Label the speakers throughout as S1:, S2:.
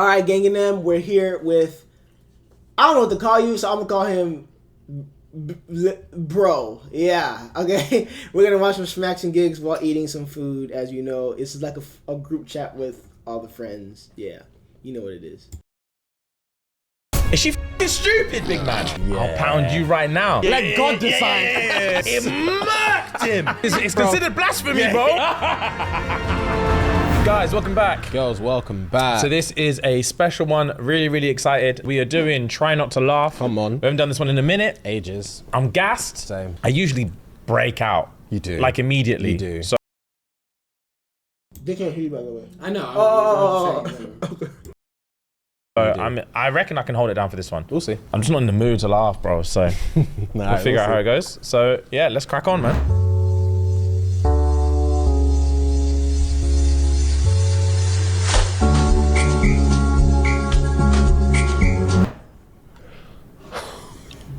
S1: All right, gang and them, we're here with, I don't know what to call you, so I'm going to call him Bro. Yeah, okay. We're going to watch some smacks and gigs while eating some food. As you know, it's like a group chat with all the friends. Yeah, you know what it is.
S2: Is she f***ing stupid, big man?
S3: Yeah.
S2: I'll pound you right now.
S3: Let God decide.
S2: It murked him. It's considered blasphemy, bro. Guys, welcome back.
S3: Girls, welcome back.
S2: So this is a special one. Really, really excited. We are doing Try Not to Laugh.
S3: Come on.
S2: We haven't done this one in a minute.
S3: Ages.
S2: I'm gassed.
S3: Same.
S2: I usually break out.
S3: You do.
S2: Like immediately.
S3: You do.
S2: So
S1: They can't hear you, by the way.
S4: I know.
S2: I reckon I can hold it down for this one.
S3: We'll see.
S2: I'm just not in the mood to laugh, bro. So we'll figure out how it goes. So yeah, let's crack on, man.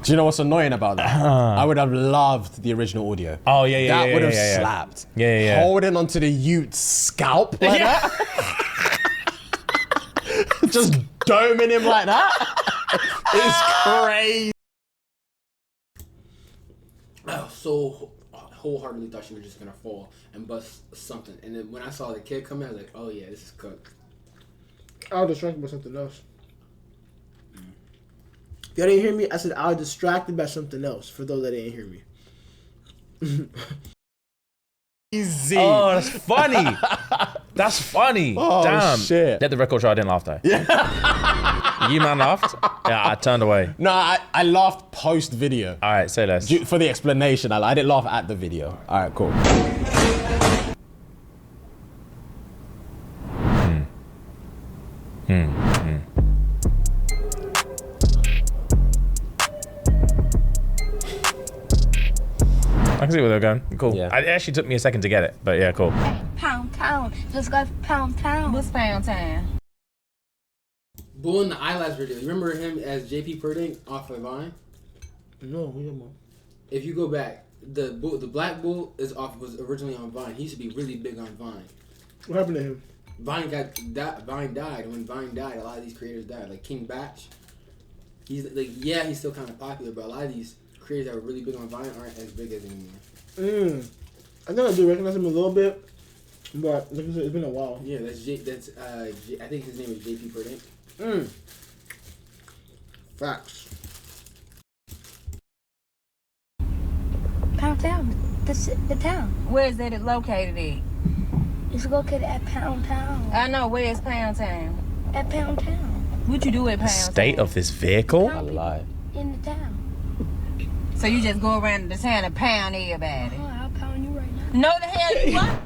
S3: Do you know what's annoying about that? I would have loved the original audio.
S2: Oh yeah, yeah,
S3: That would have
S2: yeah.
S3: slapped.
S2: Yeah.
S3: Holding onto the Ute's scalp like that. Just doming him like that. It's crazy.
S4: I so wholeheartedly thought she was just gonna fall and bust something, and then when I saw the kid come in, I was like, "Oh yeah, this is cooked."
S1: I was distracted by something else. If y'all didn't hear me, I said I was distracted by something else. For those that didn't hear me.
S3: Easy.
S2: Oh, that's funny. That's funny.
S3: Oh,
S2: damn.
S3: shit.
S2: Let the record show I didn't laugh though. Yeah. You man laughed? Yeah, I turned away.
S3: No, I laughed post video.
S2: All right, say less.
S3: For the explanation, I didn't laugh at the video. All right, cool.
S2: I can see where they're going. Cool.
S3: Yeah.
S2: It actually took me a second to get it, but yeah, cool.
S5: Pound town. Let's go pound town.
S6: What's pound town?
S4: Bull in the eyelash video. You remember him as JP Purding off of Vine?
S1: No, we don't.
S4: If you go back, the black bull was originally on Vine. He used to be really big on Vine.
S1: What happened to him?
S4: Vine died. And when Vine died, a lot of these creators died. Like King Batch. He's like, yeah, he's still kind of popular, but a lot of these creators that were really big on Vine aren't as big as anymore.
S1: I think I do recognize him a little bit, but like I said, it's been a while.
S4: Yeah, I think his name is JP Purding.
S1: Facts.
S5: Pound town. The town.
S6: Where is it located at?
S5: It's located at Pound Town.
S6: I know, where's Pound Town?
S5: At Pound Town.
S6: What you do at Pound
S2: State
S6: Town?
S2: of this vehicle?
S3: I lied.
S5: In the town.
S6: So you just go around the town and pound everybody?
S5: Oh, I'll pound you right now.
S6: No, the hell you what?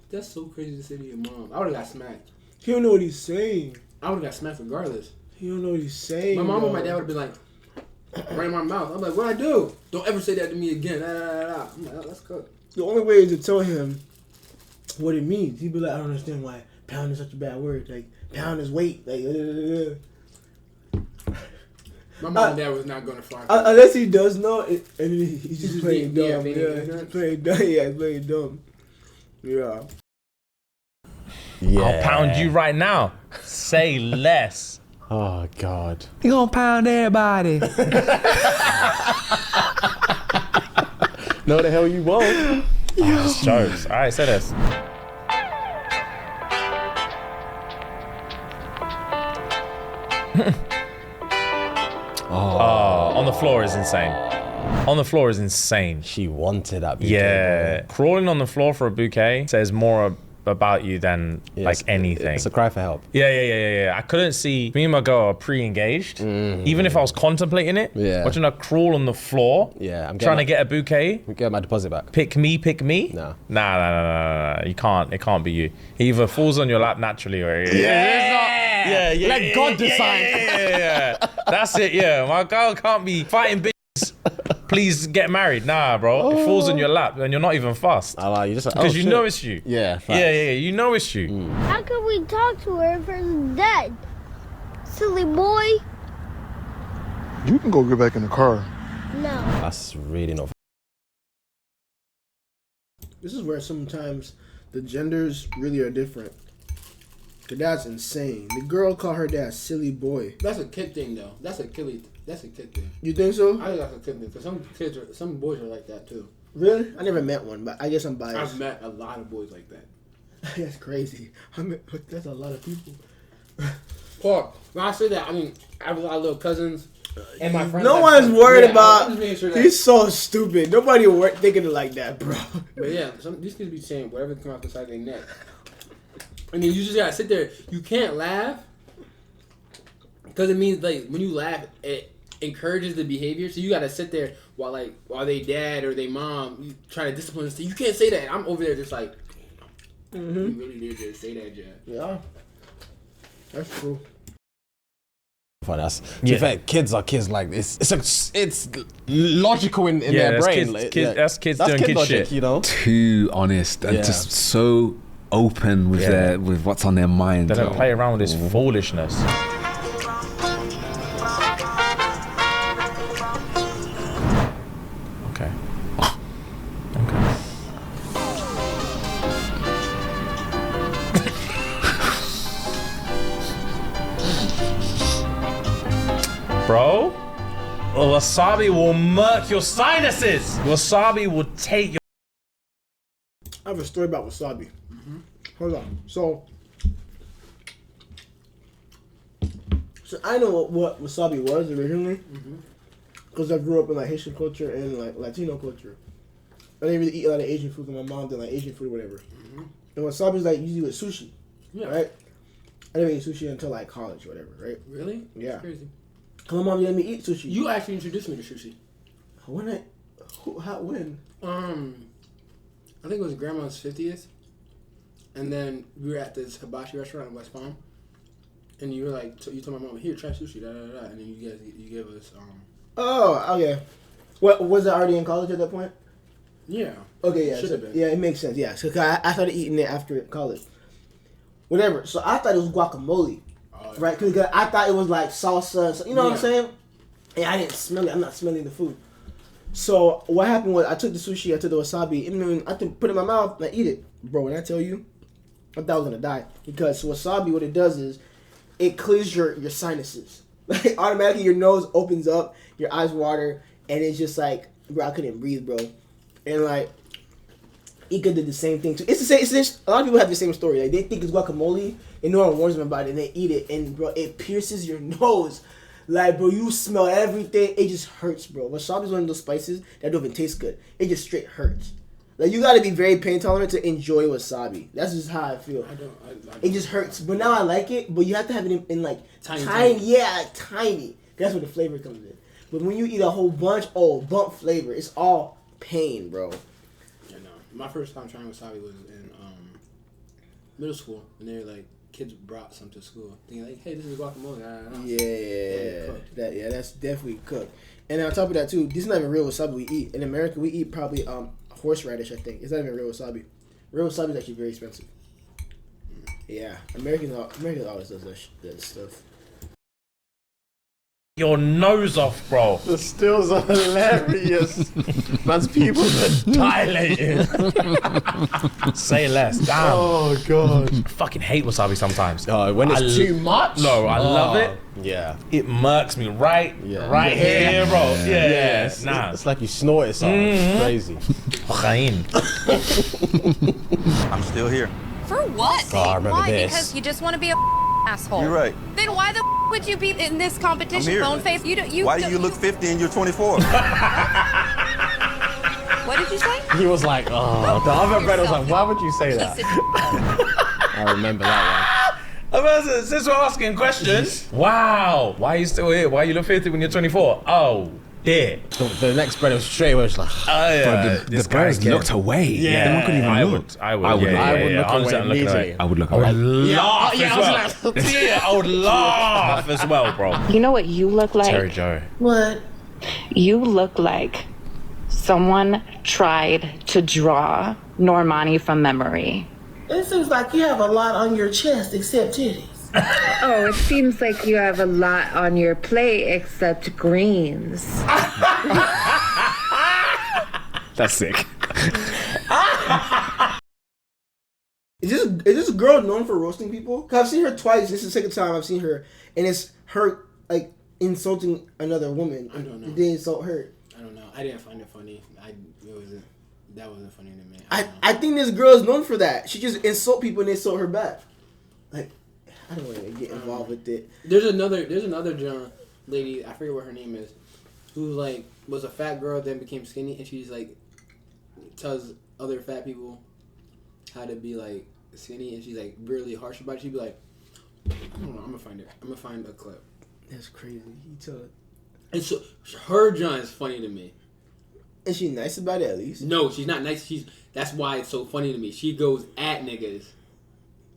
S4: That's so crazy to say to your mom. I would've got smacked.
S1: He don't know what he's saying.
S4: I would've got smacked regardless.
S1: He don't know what he's saying.
S4: My mom or my dad would've been like, right in my mouth. I'm like, what'd I do? Don't ever say that to me again. I'm like, oh, that's cooked.
S1: The only way is to tell him what it means. He'd be like, I don't understand why pound is such a bad word. Like, pound is weight. Like,
S4: My mom and dad was not going to fly.
S1: unless he does know, and he's just playing dumb.
S4: being
S1: Yeah, he's playing dumb. Yeah, he's playing dumb. Yeah.
S2: I'll pound you right now. Say less.
S3: Oh, God.
S2: You gonna pound everybody.
S3: No, the hell you won't.
S2: It's jokes. All right, say this. On the floor is insane. On the floor is insane.
S3: She wanted that bouquet.
S2: Yeah.
S3: Bro.
S2: Crawling on the floor for a bouquet says more about you than like anything.
S3: It's a cry for help.
S2: Yeah. I couldn't see me and my girl are pre-engaged. Even if I was contemplating it, watching her crawl on the floor.
S3: Yeah, I'm
S2: trying to get a bouquet.
S3: Get my deposit back.
S2: Pick me.
S3: No.
S2: Nah. You can't. It can't be you. He either falls on your lap naturally or
S3: Yeah. Let God decide.
S2: Yeah. That's it. Yeah, my girl can't be fighting bitches. Please get married. Nah, bro. It falls on your lap and you're not even fussed.
S3: You just
S2: because you know it's you.
S3: Yeah.
S2: Yeah. You know it's you.
S5: How can we talk to her if she's dead? Silly boy.
S7: You can go get back in the car.
S5: No.
S3: That's really not
S1: This is where sometimes the genders really are different. Cause that's insane. The girl called her dad silly boy.
S4: That's a kid thing, though. That's a kid thing.
S1: You think so?
S4: I think that's a kid thing. Cause some boys are like that too.
S1: Really? I never met one, but I guess I'm biased.
S4: I've met a lot of boys like that.
S1: That's crazy. That's a lot of people.
S4: Paul, when I say that, I mean I have a lot of little cousins and my friends.
S1: No one's worried about.
S4: I'm just making sure that,
S1: He's so stupid. Nobody thinking it like that, bro.
S4: but yeah, these kids be saying whatever come out the side of their neck. And then you just gotta sit there. You can't laugh because it means like when you laugh, it encourages the behavior. So you gotta sit there while they dad or they mom trying to discipline us. You can't say that. I'm over there just like, you really did just say that, Jack.
S1: Yeah, that's true.
S3: For us, to be fair, kids are kids. Like it's logical in their brain.
S2: That's kids doing kid
S3: logic,
S2: shit.
S3: you know.
S7: Too honest and just so open with with what's on their mind.
S2: They don't play around with this foolishness. Okay. Bro, wasabi will murk your sinuses. Wasabi will take your.
S1: I have a story about wasabi. Hold on. So I know what wasabi was originally because I grew up in like Haitian culture and like Latino culture. I didn't really eat a lot of Asian food, because my mom did like Asian food or whatever. And wasabi is like usually with sushi, right? I didn't eat sushi until like college or whatever, right?
S4: Really?
S1: Yeah.
S4: That's crazy.
S1: Cause my mom let me eat sushi.
S4: You actually introduced me to sushi.
S1: When?
S4: I think it was grandma's 50th. And then we were at this hibachi restaurant in West Palm. And you were like, you told my mom, here, try sushi, da da da. And then you gave us,
S1: Oh, okay. What, was I already in college at that point?
S4: yeah.
S1: Okay, yeah.
S4: Should have been.
S1: Yeah, it makes sense, yeah. So I started eating it after college. Whatever. So I thought it was guacamole. Right? Because I thought it was like salsa. So, you know what I'm saying? And I didn't smell it. I'm not smelling the food. So what happened was I took the sushi, I took the wasabi, and then I put it in my mouth and I eat it. Bro, when I tell you, I thought I was going to die. Because wasabi, what it does is it clears your sinuses. Like automatically your nose opens up, your eyes water, and it's just like, bro, I couldn't breathe, bro. And like, Ika did the same thing too. It's the same. A lot of people have the same story. Like they think it's guacamole, and no one warns them about it, and they eat it, and bro, it pierces your nose. Like, bro, you smell everything. It just hurts, bro. Wasabi is one of those spices that don't even taste good. It just straight hurts. Like you gotta be very pain tolerant to enjoy wasabi. That's just how I feel.
S4: I don't
S1: it just hurts. But now I like it. But you have to have it in like
S4: tiny.
S1: Yeah, like tiny. That's where the flavor comes in. But when you eat a whole bunch, bump flavor. It's all pain, bro.
S4: My first time trying wasabi was in middle school, and they were like, kids brought some to school, thinking like, "Hey, this is guacamole."
S1: Yeah, that's definitely cooked. And on top of that too, this is not even real wasabi we eat. In America, we eat probably horseradish. I think it's not even real wasabi. Real wasabi is actually very expensive. Yeah, Americans always does that stuff.
S2: Your nose off, bro.
S3: The stills are hilarious. Man's pupils are dilated.
S2: Say less. Damn.
S3: Oh god.
S2: I fucking hate wasabi sometimes.
S3: When it's too much.
S2: No, I love it.
S3: Yeah.
S2: It murks me right here, bro. Yeah. Nah.
S3: It's like you snorted something. It's crazy.
S8: I'm still here.
S9: For what?
S3: Oh, I remember
S9: Why?
S3: this.
S9: Because you just want to be a asshole.
S8: You're right.
S9: Then why the would you be in this competition,
S8: I'm here.
S9: bone face?
S8: Why do you look 50 and you're 24?
S9: What did you say?
S3: He was like, oh, the other brother was like, why would you say that? I remember that
S2: Since we're asking questions, wow. Why are you still here? Why you look 50 when you're 24? Oh, dear.
S3: one. The next brother was straight away was like,
S7: The birds looked away.
S2: Yeah,
S7: No one could even
S2: I
S7: look.
S2: would.
S3: I would look
S2: Honestly,
S3: away
S2: I'm looking
S3: immediately.
S7: I would look
S2: I would
S7: away.
S2: laugh as well. I would laugh as well, bro.
S10: You know what you look like?
S2: Terry Joe.
S10: What? You look like someone tried to draw Normani from memory.
S11: It seems like you have a lot on your chest except titties.
S10: Oh, it seems like you have a lot on your plate except greens.
S7: That's sick.
S1: Is this girl known for roasting people? Cause I've seen her twice. This is the second time I've seen her, and it's her like insulting another woman.
S4: I don't know.
S1: They insult her.
S4: I don't know. I didn't find it funny. That wasn't funny to me.
S1: I think this girl is known for that. She just insult people and they insult her back. Like, I don't want to get involved with it.
S4: There's another John lady. I forget what her name is. Who like was a fat girl then became skinny, and she's like tells other fat people how to be like skinny, and she's like really harsh about it. She'd be like, I don't know. I'm gonna find it. I'm gonna find a clip.
S1: That's crazy. You tell it.
S4: And so her John is funny to me.
S1: Is she nice about it at least?
S4: No, she's not nice. That's why it's so funny to me. She goes at niggas.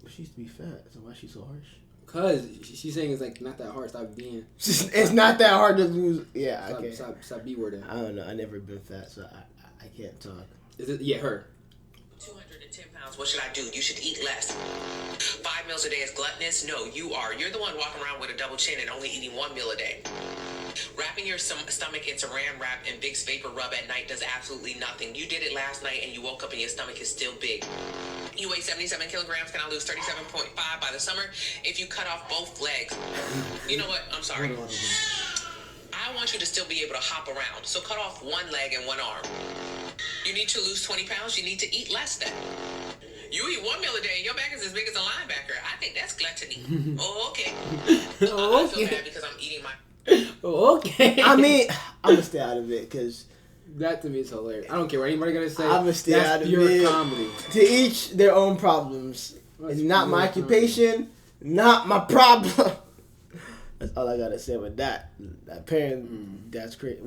S1: But she used to be fat, so why is she so harsh?
S4: Cause she's saying it's like not that hard. Stop being.
S1: It's not that hard to lose. Yeah, okay.
S4: Stop B-wording.
S1: I don't know. I never been fat, so I can't talk.
S4: Is it? Yeah, her.
S12: 210 pounds. What should I do? You should eat less. 5 meals a day is gluttonous? No, you are. You're the one walking around with a double chin and only eating 1 meal a day. Wrapping your stomach in saran wrap and Vicks Vapor Rub at night does absolutely nothing. You did it last night and you woke up and your stomach is still big. You weigh 77 kilograms. Can I lose 37.5 by the summer? If you cut off both legs. You know what? I'm sorry. I want you to still be able to hop around. So cut off one leg and one arm. You need to lose 20 pounds. You need to eat less then. You eat 1 meal a day and your back is as big as a linebacker. I think that's gluttony. Oh, okay. I feel bad because I'm eating my...
S4: Okay.
S1: I mean, I'm gonna stay out of it because
S4: that to me is hilarious. I don't care what anybody gonna say.
S1: I'm gonna stay out of it.
S4: Comedy.
S1: To each their own problems. It's not my occupation, not my problem. That's all I gotta say with that. Apparently, that's crazy.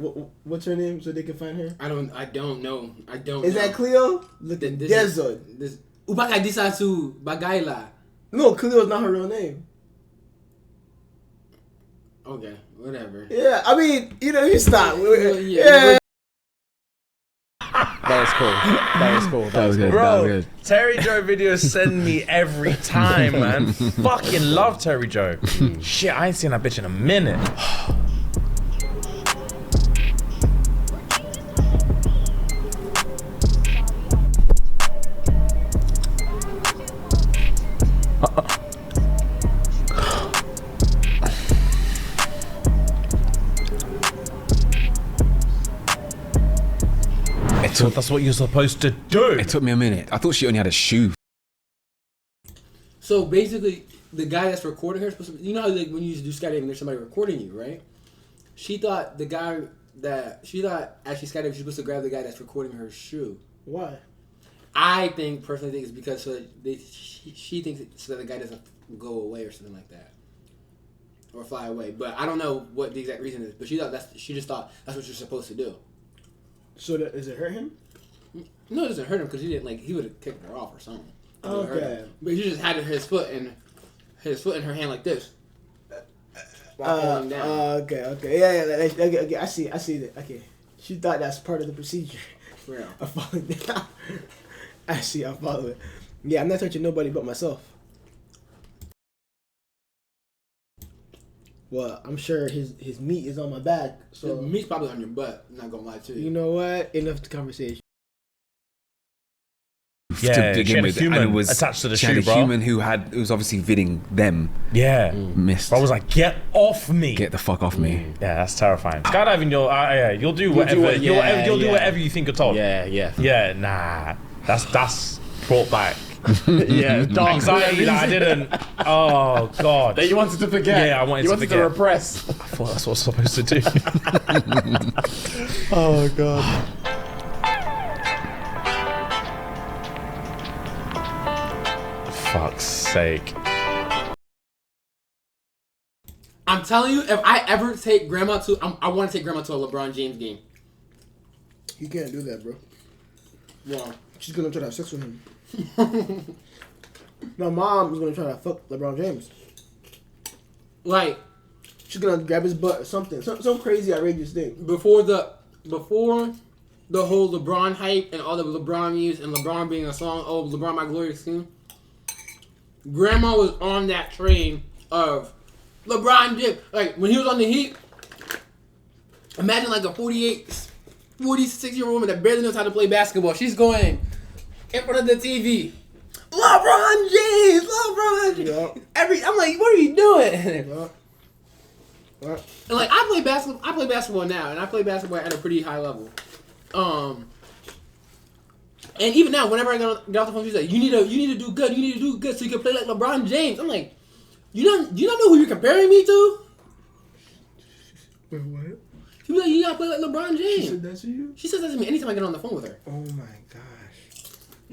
S1: What's her name so they can find her?
S4: I don't know.
S1: Is that Cleo? Look at Desert.
S4: This Ubaka Disasu Bagaila.
S1: No, Cleo's not her real name.
S4: Okay, whatever.
S1: Yeah, I mean, you stop.
S4: Yeah.
S3: That was cool. That was good.
S2: Bro, Terry Joe videos send me every time, man. Fucking love Terry Joe. Shit, I ain't seen that bitch in a minute. That's what you're supposed to do.
S7: It took me a minute. I thought she only had a shoe.
S4: So basically, the guy that's recording her, you know how like when you do skydiving, there's somebody recording you, right? She thought actually skydiving, she's supposed to grab the guy that's recording her shoe.
S1: Why?
S4: I personally think it's because she thinks so that the guy doesn't go away or something like that, or fly away. But I don't know what the exact reason is. But she just thought that's what you're supposed to do.
S1: So does it hurt him?
S4: No, it doesn't hurt him because he didn't he would have kicked her off or something.
S1: Okay.
S4: But he just had his foot in her hand like this. While falling down.
S1: Okay. Yeah. Okay. I see that. Okay. She thought that's part of the procedure.
S4: Yeah.
S1: Of falling down. I see. I'm following. Yeah, I'm not touching nobody but myself. Well, I'm sure his meat is on my back. So
S4: his meat's probably on your butt. I'm not gonna lie to you.
S1: You know what? Enough conversation.
S2: Yeah,
S7: to begin with,
S2: human
S7: and it was
S2: attached to the
S7: she
S2: shoe,
S7: had a
S2: bro.
S7: human who was obviously viding them.
S2: Yeah,
S7: missed.
S2: I was like, get off me!
S7: Get the fuck off me!
S2: Yeah, that's terrifying. Skydiving, you'll do whatever. You'll do whatever you think you're told.
S3: Yeah.
S2: Nah, that's brought back.
S3: Yeah, dark
S2: anxiety that I didn't. Oh god.
S3: That you wanted to forget.
S2: Yeah, I wanted to forget.
S3: to repress.
S2: I thought that's what I was supposed to do.
S3: Oh god.
S2: Fuck's sake.
S4: I'm telling you, if I ever take grandma to, I want to take grandma to a LeBron James game.
S1: You can't do that, bro.
S4: Why?
S1: She's gonna try to have sex with him. My mom is gonna try to fuck LeBron James.
S4: Like,
S1: she's gonna grab his butt or something. Some crazy outrageous thing.
S4: Before the whole LeBron hype and all the LeBron news and LeBron being a song, oh LeBron my glorious king. Grandma was on that train of LeBron James. Like when he was on the Heat, imagine like a 48 46-year-old woman that barely knows how to play basketball. She's going in front of the TV. LeBron James.
S1: Yep.
S4: I'm like, what are you doing?
S1: Yep.
S4: And like I play basketball now, and I play basketball at a pretty high level. And even now, whenever I get off the phone, she's like, "You need to do good. You need to do good so you can play like LeBron James." I'm like, "You don't know who you're comparing me to?"
S1: Wait, what?
S4: She was like, "You gotta play like LeBron James."
S1: She said that to you?
S4: She says that to me anytime I get on the phone with her.
S1: Oh my gosh,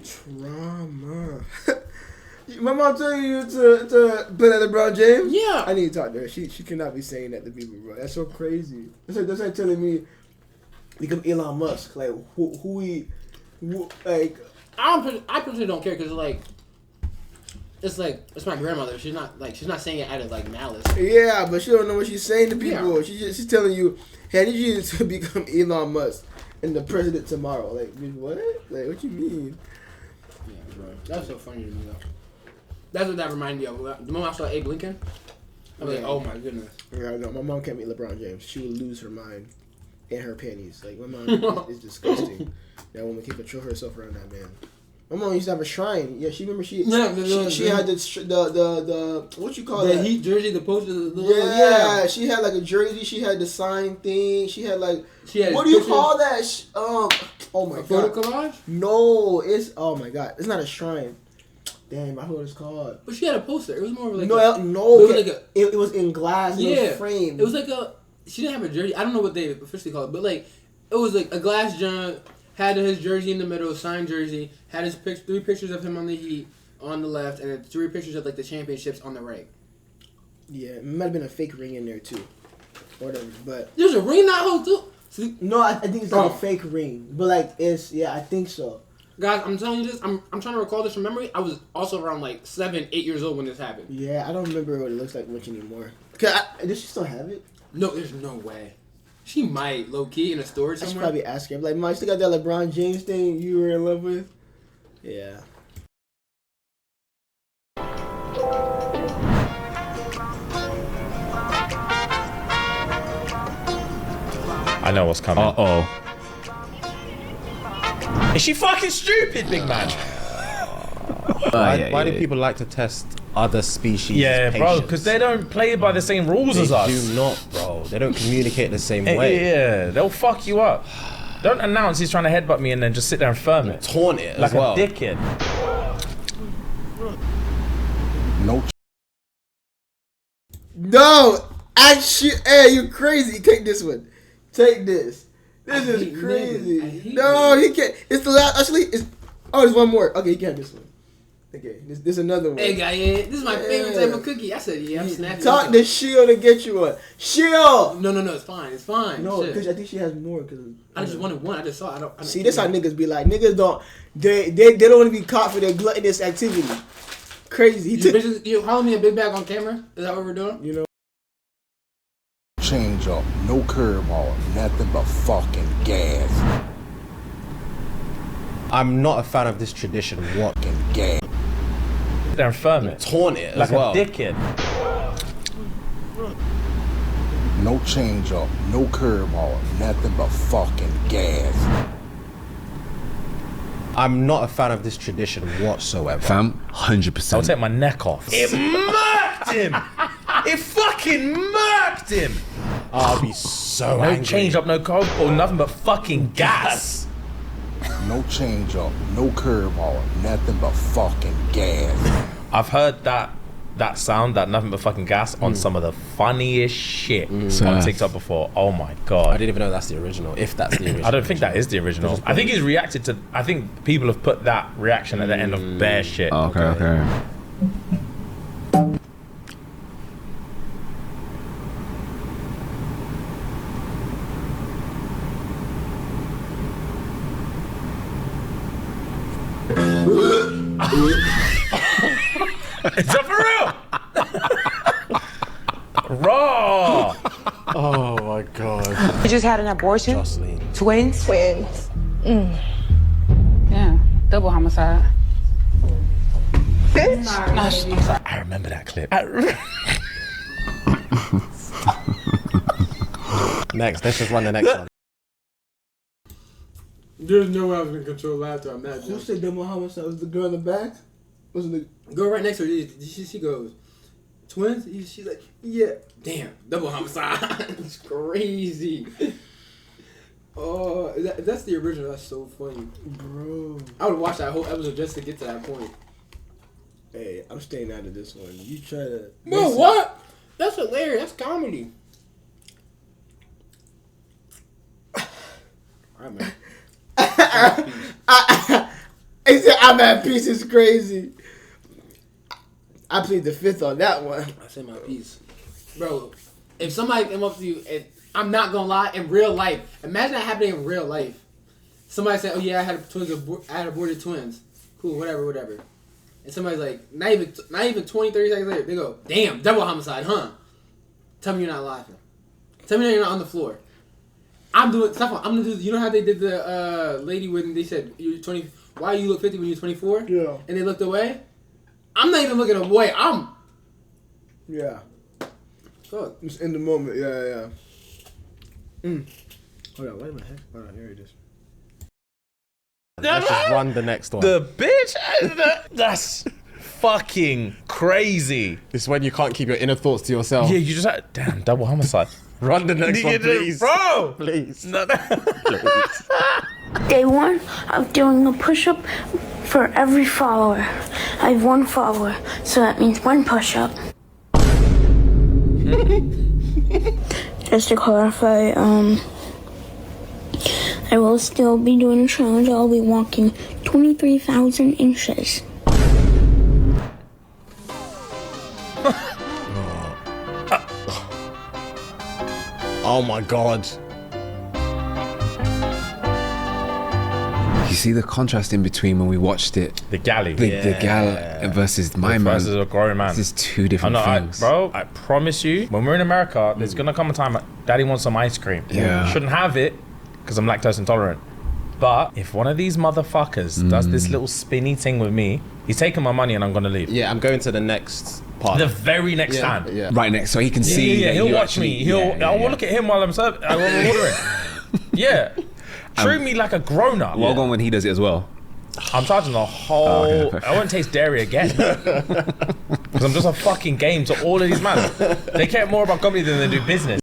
S1: trauma. My mom telling you to play like LeBron James?
S4: Yeah.
S1: I need to talk to her. She cannot be saying that to people, bro. That's so crazy. That's like telling me become Elon Musk. Like like
S4: I personally don't care because it's my grandmother. She's not saying it out of like malice.
S1: Yeah, but she don't know what she's saying to people.
S4: Yeah.
S1: She's telling you, "Hey, I need you to become Elon Musk and the president tomorrow." Like, what? Like, what you mean?
S4: Yeah, bro. That's so funny to me though. That's what that reminded me of. The moment I saw Abe Lincoln, I was like, "Oh my goodness."
S1: Yeah, no, my mom can't meet LeBron James. She would lose her mind and her panties. Like, my mom is disgusting. That woman can control herself around that man. My mom used to have a shrine. Yeah, she remember she had the what you call
S4: the
S1: that?
S4: Heat jersey, the poster.
S1: Yeah, she had like a jersey. She had the sign thing. She had what do you call that? Oh my god.
S4: Photo collage?
S1: No, oh my god. It's not a shrine. Damn, I forgot what it's called.
S4: But she had a poster. It was more of like
S1: it was in glass.
S4: Yeah,
S1: it was framed.
S4: It was like she didn't have a jersey. I don't know what they officially call it, but like it was like a glass jug. Had his jersey in the middle, signed jersey. Had his 3 pictures of him on the Heat on the left, and then 3 pictures of like the championships on the right.
S1: Yeah, it might have been a fake ring in there too, whatever. But
S4: there's a ring in that hole too.
S1: No, I think it's like a fake ring, but like I think so.
S4: Guys, I'm telling you this. I'm trying to recall this from memory. I was also around like 7, 8 years old when this happened.
S1: Yeah, I don't remember what it looks like much anymore. Does she still have it?
S4: No, there's no way. She might, low key, in a storage somewhere.
S1: I should probably ask her. Like, Mom, you still got that LeBron James thing you were in love with? Yeah.
S2: I know what's coming.
S7: Uh-oh.
S2: Is she fucking stupid, big man?
S3: Why do people like to test other species?
S2: Yeah, bro, because they don't play by the same rules as us.
S3: They do not, bro. They don't communicate the same way.
S2: Yeah, they'll fuck you up. Don't announce he's trying to headbutt me and then just sit there and firm it.
S3: Taunt it
S2: like
S3: as well.
S2: a dickhead.
S1: No! Hey, you crazy. Take this one. Take this. This is crazy. No, he can't. It's the last. Actually, there's one more. Okay, you can have this one. Okay, this another one.
S4: Hey, guy, this is my favorite type of cookie. I said, yeah, I'm snapping.
S1: Talk to Shield to get you one. Shield!
S4: No, it's fine. It's fine.
S1: No, because I think she has more.
S4: I just wanted one. I just saw it. I don't
S1: see, this how niggas be like. Niggas don't. They don't want to be caught for their gluttonous activity. Crazy.
S4: You holding me a big bag on camera? Is that what we're doing?
S1: You know.
S13: Change up, no curveball, nothing but fucking gas.
S3: I'm not a fan of this tradition.
S13: Fucking gas.
S2: They're firm it.
S3: Taunt it
S2: like
S3: as well.
S2: a dickhead.
S13: No change up, no curveball, nothing but fucking gas.
S3: I'm not a fan of this tradition whatsoever.
S7: Fam, 100%.
S2: I'll take my neck off. It murked him! It fucking murked him!
S3: I'll be so angry.
S2: No change up, no cold, or nothing but fucking gas.
S13: No change up, no curveball, nothing but fucking gas.
S2: I've heard that sound, that nothing but fucking gas, on some of the funniest shit on TikTok before. Oh my god!
S3: I didn't even know that's the original. If that's the original,
S2: I don't think that is the original. I think he's reacted to. I think people have put that reaction at the end of bare shit.
S7: Okay.
S2: Is that for real? Raw.
S3: Oh my god.
S14: You just had an abortion?
S3: Jocelyn.
S14: Twins?
S6: Yeah, double homicide.
S14: Bitch.
S6: No, I'm sorry.
S2: I remember that clip.
S3: Next, let's just run the next one.
S4: There's no way I was gonna control laughter. I'm that.
S1: Who said double homicide? Was the girl in the back? Was it the
S4: girl right next to her? She goes, twins? She's like, yeah. Damn, double homicide. It's crazy. Oh, that's the original. That's so funny,
S1: bro.
S4: I would watch that whole episode just to get to that point.
S1: Hey, I'm staying out of this one. You try to.
S4: Bro, what? That's hilarious. That's comedy. Alright, man.
S1: He said, I'm at peace. It's crazy. I plead the fifth on that one.
S4: I say my piece. Bro, if somebody came up to you, and I'm not gonna lie, in real life, imagine that happening in real life. Somebody said, oh yeah, I had aborted twins. Cool, whatever. And somebody's like, not even 20, 30 seconds later, they go, damn, double homicide, huh? Tell me you're not laughing. Tell me you're not on the floor. I'm gonna do. You know how they did the lady when they said you're 20? Why you look 50 when you're 24?
S1: Yeah.
S4: And they looked away. I'm not even looking away.
S1: Yeah.
S4: Good.
S1: It's in the moment. Yeah. Hold on. Wait my heck. Hold on. Here it is.
S3: Let's just run the next one.
S2: The bitch. That's fucking crazy.
S3: It's when you can't keep your inner thoughts to yourself.
S2: Yeah, you just had damn double homicide.
S3: Run the next one, please.
S2: Bro!
S3: Please.
S2: No.
S3: Please.
S5: Day one of doing a push-up for every follower. I have 1 follower, so that means 1 push-up. Just to clarify, I will still be doing a challenge. I'll be walking 23,000 inches.
S3: Oh my god.
S7: You see the contrast in between when we watched it.
S2: The galley.
S7: The gal versus my man.
S2: Versus a grown man.
S7: This is 2 different things.
S2: Bro, I promise you, when we're in America, there's gonna come a time Daddy wants some ice cream.
S7: Yeah.
S2: Shouldn't have it because I'm lactose intolerant. But if one of these motherfuckers does this little spinny thing with me, he's taking my money and I'm gonna leave.
S3: Yeah, I'm going to the next part.
S2: The very next stand.
S3: Yeah.
S7: Right next, so he can see.
S2: Yeah,
S7: that
S2: he'll
S7: you
S2: watch
S7: actually-
S2: me. I'll look at him while I'm ordering. Yeah. Treat me like a grown up.
S7: Log on when he does it as well.
S2: I'm charging the whole.
S7: okay.
S2: I won't taste dairy again. Because I'm just a fucking game to all of these men. They care more about comedy than they do business.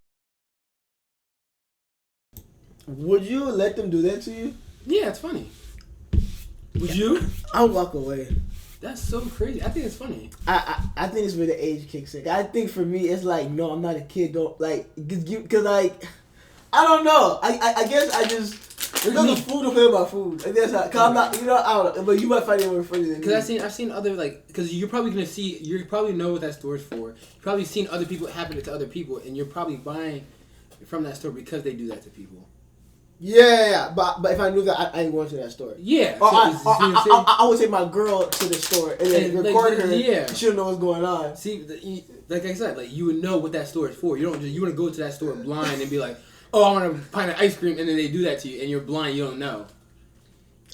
S1: Would you let them do that to you?
S4: Yeah, it's funny. Would you?
S1: I'll walk away.
S4: That's so crazy. I think it's funny.
S1: I think it's where the age kicks in. I think for me, it's like, no, I'm not a kid. Don't like, cause like, I don't know. I guess I just. It doesn't food to play about food. I guess cause I'm not, I don't know. But you might find it more funny than me.
S4: Cause I've seen other cause you're probably gonna see, you probably know what that store's for. You've probably seen other people happen it to other people, and you're probably buying from that store because they do that to people.
S1: Yeah. But if I knew that, I ain't going to that store.
S4: Yeah.
S1: Or
S4: So
S1: I would take my girl to the store and then record her.
S4: Yeah.
S1: She'll know what's going on.
S4: See, like I said, like you would know what that store is for. You want to go to that store blind and be like, oh, I want a pint of ice cream, and then they do that to you, and you're blind, you don't know.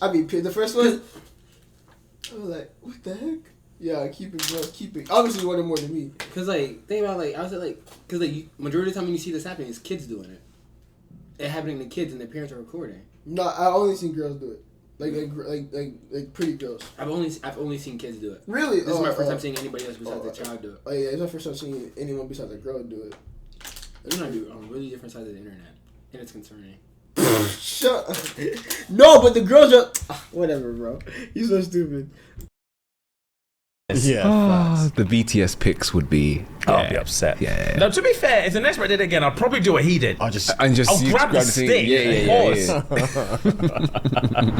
S1: I'd be pissed. The first one, I was like, what the heck? Yeah, keep it, bro. Keep it. Obviously, you wanted more than me.
S4: Cause like, think about like, I was like, cause like, majority of the time when you see this happening, it's kids doing it. It's happening to kids, and their parents are recording.
S1: No, I only seen girls do it. Like pretty girls.
S4: I've only seen kids do it.
S1: Really?
S4: This is my first time seeing anybody else besides the child do it.
S1: Oh yeah, it's my first time seeing anyone besides a girl do it.
S4: They're not doing on really different sides of the internet, and it's concerning.
S1: Shut up. No, but the girls are whatever, bro. You're so stupid.
S7: Yeah. The BTS pics would be.
S2: I'll be upset.
S7: Yeah.
S2: No, to be fair, if the next man did it again, I'll probably do what he did. I'll
S7: grab
S2: the stick.
S7: Yeah.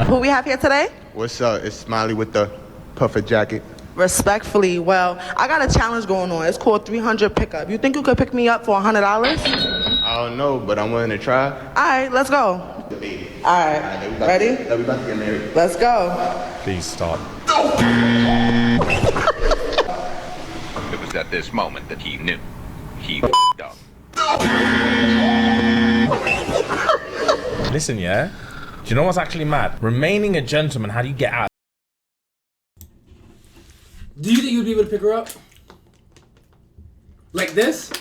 S14: Who we have here today?
S15: What's up? It's Smiley with the puffer jacket.
S14: Respectfully, well, I got a challenge going on. It's called 300 pickup. You think you could pick me up for $100?
S15: I don't know, but I'm willing to try.
S14: All right, let's go. All right, ready?
S15: We about to get married.
S14: Let's go.
S2: Please stop.
S16: It was at this moment that he knew. He f***ed up.
S2: Listen, yeah? Do you know what's actually mad? Remaining a gentleman, how do you get out?
S4: Do you think you'd be able to pick her up? Like this?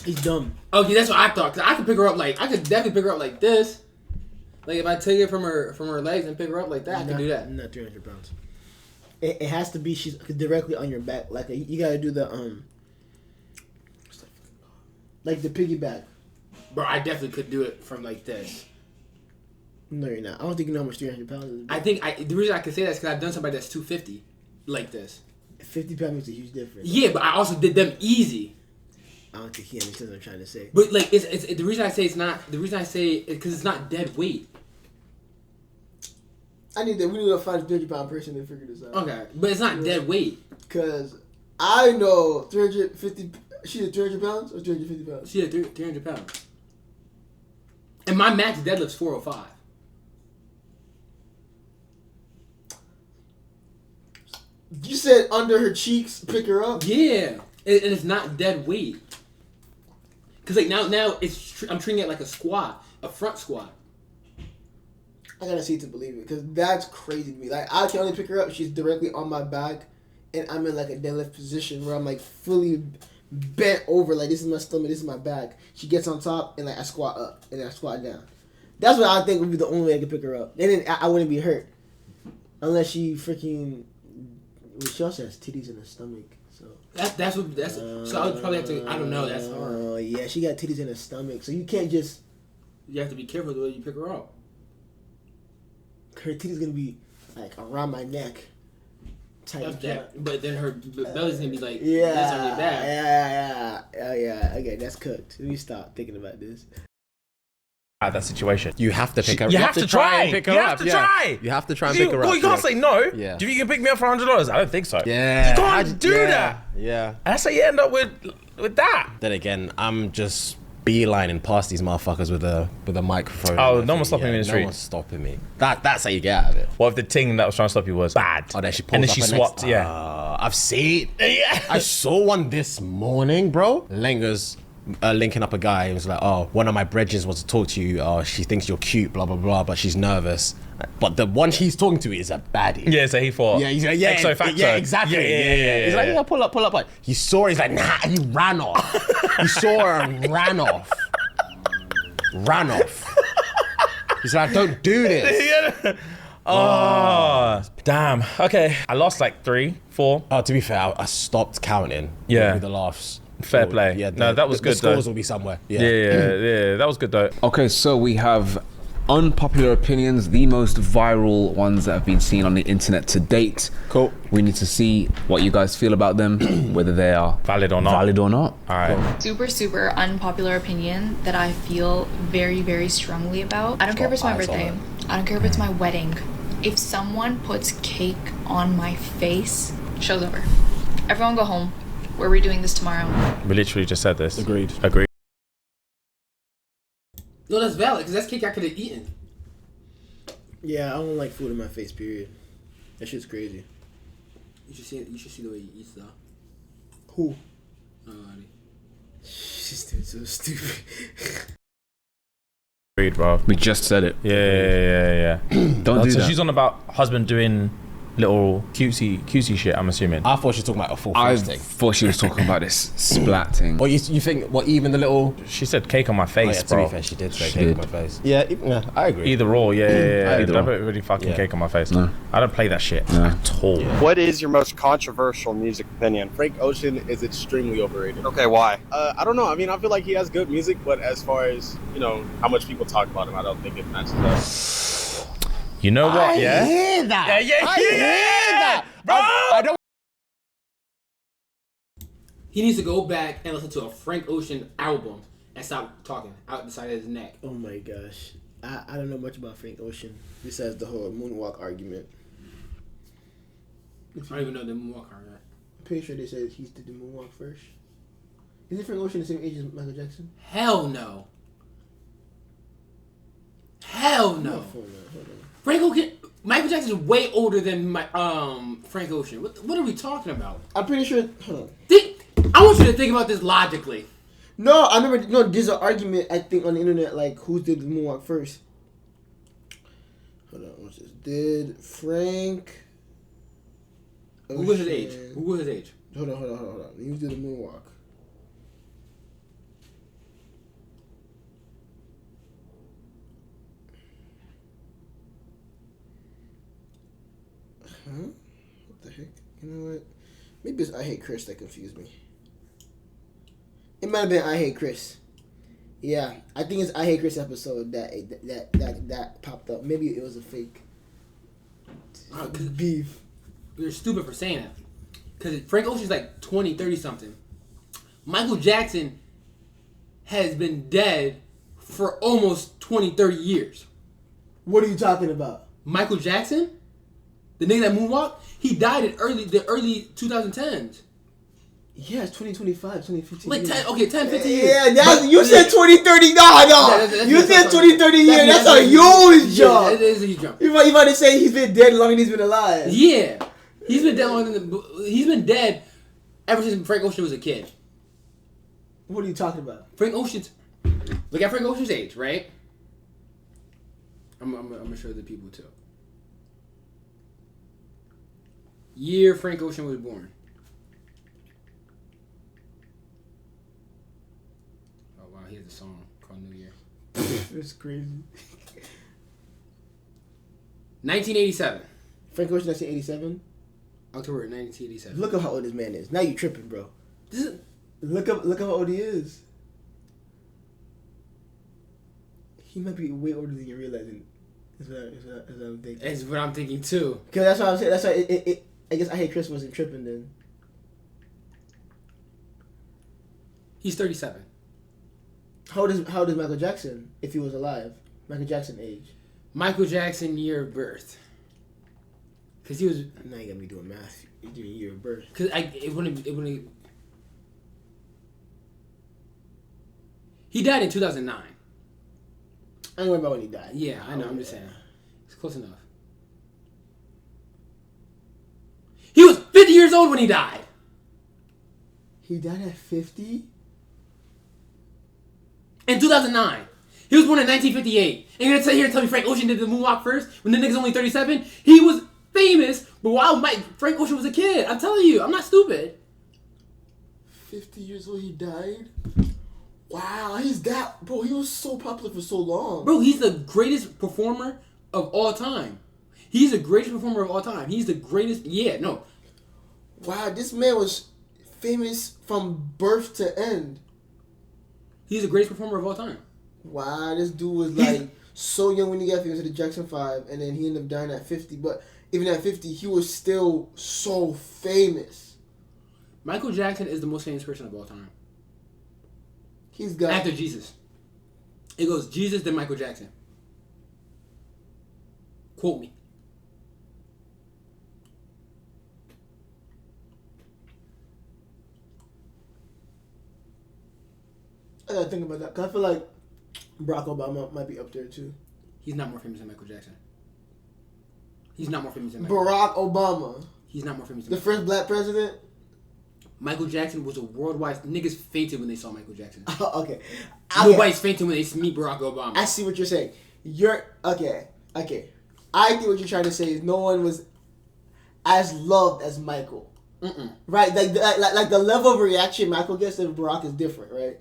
S1: He's dumb.
S4: Okay, that's what I thought. Cause I could pick her up I could definitely pick her up like this. Like if I take it from her legs and pick her up like that, I can do that.
S1: Not 300 pounds. It has to be she's directly on your back. Like you gotta do the like the piggyback.
S4: Bro, I definitely could do it from like this.
S1: No, you're not. I don't think you know how much 300 pounds is.
S4: I think the reason I can say that is because I've done somebody that's 250 like this.
S1: 50 pounds makes a huge difference.
S4: Yeah, but I also did them easy.
S1: I don't think he understands what I'm trying to say.
S4: But like, it's the reason I say it's not. The reason I say it because it's not dead weight.
S1: We need to find a 300-pound person to figure this out.
S4: Okay, but it's not dead weight.
S1: Because I know 350. She at 300 pounds or 350 pounds?
S4: She at 300 pounds. And my max deadlift's 405.
S1: You said under her cheeks, pick her up?
S4: Yeah, and it's not dead weight. Cause like now I'm treating it like a squat, a front squat.
S1: I gotta see it to believe it, because that's crazy to me. Like, I can only pick her up, she's directly on my back, and I'm in like a deadlift position where I'm like fully bent over, like this is my stomach, this is my back. She gets on top, and like I squat up, and then I squat down. That's what I think would be the only way I could pick her up. And then I wouldn't be hurt. Unless she freaking... Well, she also has titties in her stomach, so...
S4: So I would probably have to... I don't know, that's hard.
S1: Oh, yeah, she got titties in her stomach, so you can't just...
S4: You have to be careful the way you pick her up.
S1: Her titties gonna be, like, around my neck.
S4: But then her belly's gonna be like...
S1: Yeah,
S4: that's on your back.
S1: yeah. Okay, that's cooked. Let me stop thinking about this.
S2: That situation.
S3: You have to pick her up.
S2: You have to try
S3: and pick her
S2: You
S3: up.
S2: have to try.
S3: You have to try and pick her up.
S2: Well, you can't say no.
S3: Yeah.
S2: Do you think you can pick me up for $100? I don't think so.
S3: Yeah.
S2: You can't do that.
S3: Yeah.
S2: And that's how you end up with that.
S3: Then again, I'm just beelining past these motherfuckers with a microphone.
S2: Oh, no one's stopping me in the street.
S3: No one's stopping me. That's how you get out of it.
S2: What if the thing that was trying to stop you was bad?
S3: Oh, then she pulls
S2: and then
S3: up
S2: she
S3: her
S2: swapped.
S3: next-
S2: Yeah.
S3: I've seen.
S2: Yeah.
S3: I saw one this morning, bro. Lenga's linking up a guy. He was like, "Oh, one of my bridges wants to talk to you. Oh, she thinks you're cute, blah blah blah, but she's nervous." But the one he's talking to is a baddie.
S2: Yeah, so he thought.
S3: Yeah, he's like, yeah,
S2: Exo facto.
S3: yeah, exactly. Yeah. He's like, yeah, pull up. Like, he saw her, he's like, nah, and he ran off. He saw her and ran off. He's like, don't do this.
S2: Oh, damn. Okay, I lost like 3, 4.
S3: Oh, to be fair, I stopped counting.
S2: Yeah.
S3: With the laughs.
S2: Fair play.
S3: Yeah,
S2: no, that was good.
S3: The scores
S2: though.
S3: will be somewhere.
S2: Yeah, that was good though.
S7: Okay, so we have unpopular opinions, the most viral ones that have been seen on the internet to date.
S3: Cool.
S7: We need to see what you guys feel about them, whether they are
S2: valid or not.
S7: All
S2: right.
S17: Cool. Super unpopular opinion that I feel very, very strongly about. I don't care if it's my birthday. I don't care if it's my wedding. If someone puts cake on my face, show's over. Everyone go home. We're redoing this tomorrow.
S2: We literally just said this.
S3: Agreed.
S4: No, that's valid because that's cake I could have eaten.
S1: Yeah, I don't like food in my face. Period. That shit's crazy.
S4: You should see it. You should see the way he eats though.
S1: Who?
S4: Nobody.
S1: She's doing so stupid.
S2: Agreed, bro.
S7: We just said it.
S2: Yeah.
S7: Don't do
S2: so
S7: that.
S2: she's on about husband doing little cutesy shit, I'm assuming.
S3: I thought she was talking about a full
S7: I
S3: face thing.
S7: thought she was talking about this splat thing.
S3: What you think? What even the little?
S2: She said cake on my face,
S3: To
S2: bro.
S3: be fair, she did say
S7: She
S3: cake
S7: did.
S3: on my face. Yeah, I agree.
S2: Either or, yeah.
S7: Either
S2: Don't
S7: or.
S2: put really fucking
S3: Yeah.
S2: cake on my face.
S7: No.
S2: I don't play that shit
S7: No.
S2: at all.
S18: What is your most controversial music opinion?
S19: Frank Ocean is extremely overrated.
S18: Okay, why?
S19: I don't know. I mean, I feel like he has good music, but as far as, how much people talk about him, I don't think it matches up.
S2: You know what?
S3: I
S2: Yeah.
S3: hear that.
S2: Yeah.
S3: I hear that,
S2: bro.
S3: I don't.
S4: He needs to go back and listen to a Frank Ocean album and stop talking out the side of his neck.
S1: Oh my gosh. I don't know much about Frank Ocean besides the whole moonwalk argument.
S4: I don't even know the moonwalk argument.
S1: I'm pretty sure they said he did the moonwalk first. Isn't Frank Ocean the same age as Michael Jackson?
S4: Hell no. Hell no.
S1: Hold on.
S4: Frank Ocean. Michael Jackson is way older than Frank Ocean. What are we talking about?
S1: I'm pretty sure. Hold on.
S4: I want you to think about this logically.
S1: No, I remember. No, there's an argument I think on the internet like who did the moonwalk first. Hold on, what's this? Did Frank?
S4: Who was his age?
S1: Hold on. He did the moonwalk. What the heck? You know what? Maybe it's I Hate Chris that confused me. It might have been I Hate Chris. Yeah, I think it's I Hate Chris episode that popped up. Maybe it was a fake beef.
S4: You're stupid for saying that. Because Frank Ocean's like 20, 30 something. Michael Jackson has been dead for almost 20, 30 years.
S1: What are you talking about?
S4: Michael Jackson? The nigga that moonwalked? He died in the early 2010s.
S1: Yeah, it's 2025, 2015.
S4: Like 10, 15 years.
S1: Yeah, you said 20, 30. No. You said 20, 30 years. That's a huge jump.
S4: Yeah, that is a huge jump.
S1: You might to say he's been dead longer than he's been alive.
S4: Yeah. He's been dead longer than he's been dead ever since Frank Ocean was a kid.
S1: What are you talking about?
S4: Look at Frank Ocean's age, right? I'm gonna show the people too. Year Frank Ocean was born. Oh wow, he has a song called New Year.
S1: It's crazy.
S4: 1987.
S1: Frank Ocean, 1987.
S4: October 1987.
S1: Look up how old this man is. Now you tripping, bro. Look up how old he is. He might be way older than you realizing. Is what I'm thinking.
S4: That's what I'm thinking too.
S1: Because that's what I'm saying. That's why I guess I Hate Chris wasn't tripping then.
S4: He's 37.
S1: How old is Michael Jackson if he was alive? Michael Jackson age.
S4: Michael Jackson year of birth. Because he was.
S1: Now you got me doing math. You're doing year of birth.
S4: Because it wouldn't. He died in 2009.
S1: I don't remember when he died.
S4: Yeah, I know. I'm just saying. It's close enough. He was 50 years old when he died.
S1: He died at 50?
S4: In 2009. He was born in 1958. And you're going to sit here and tell me Frank Ocean did the moonwalk first when the nigga's only 37? He was famous, but while Frank Ocean was a kid. I'm telling you, I'm not stupid.
S1: 50 years old, he died? Wow, bro, he was so popular for so long.
S4: Bro, he's the greatest performer of all time. He's the greatest performer of all time. He's the greatest,
S1: Wow, this man was famous from birth to end.
S4: He's the greatest performer of all time.
S1: Wow, this dude was like so young when he got famous at the Jackson 5, and then he ended up dying at 50. But even at 50, he was still so famous.
S4: Michael Jackson is the most famous person of all time.
S1: He's got
S4: after Jesus. It goes Jesus then Michael Jackson. Quote me.
S1: I gotta think about that, because I feel like Barack Obama might be up there too.
S4: He's not more famous than Michael Jackson. He's not more famous than
S1: Barack Obama.
S4: He's not more famous than
S1: the first black president.
S4: Michael Jackson was a worldwide... Niggas fainted when they saw Michael Jackson.
S1: Okay.
S4: Nobody's fainting when they meet Barack Obama.
S1: I see what you're saying. Okay. I think what you're trying to say is no one was as loved as Michael. Right? Like the level of reaction Michael gets to Barack is different, right?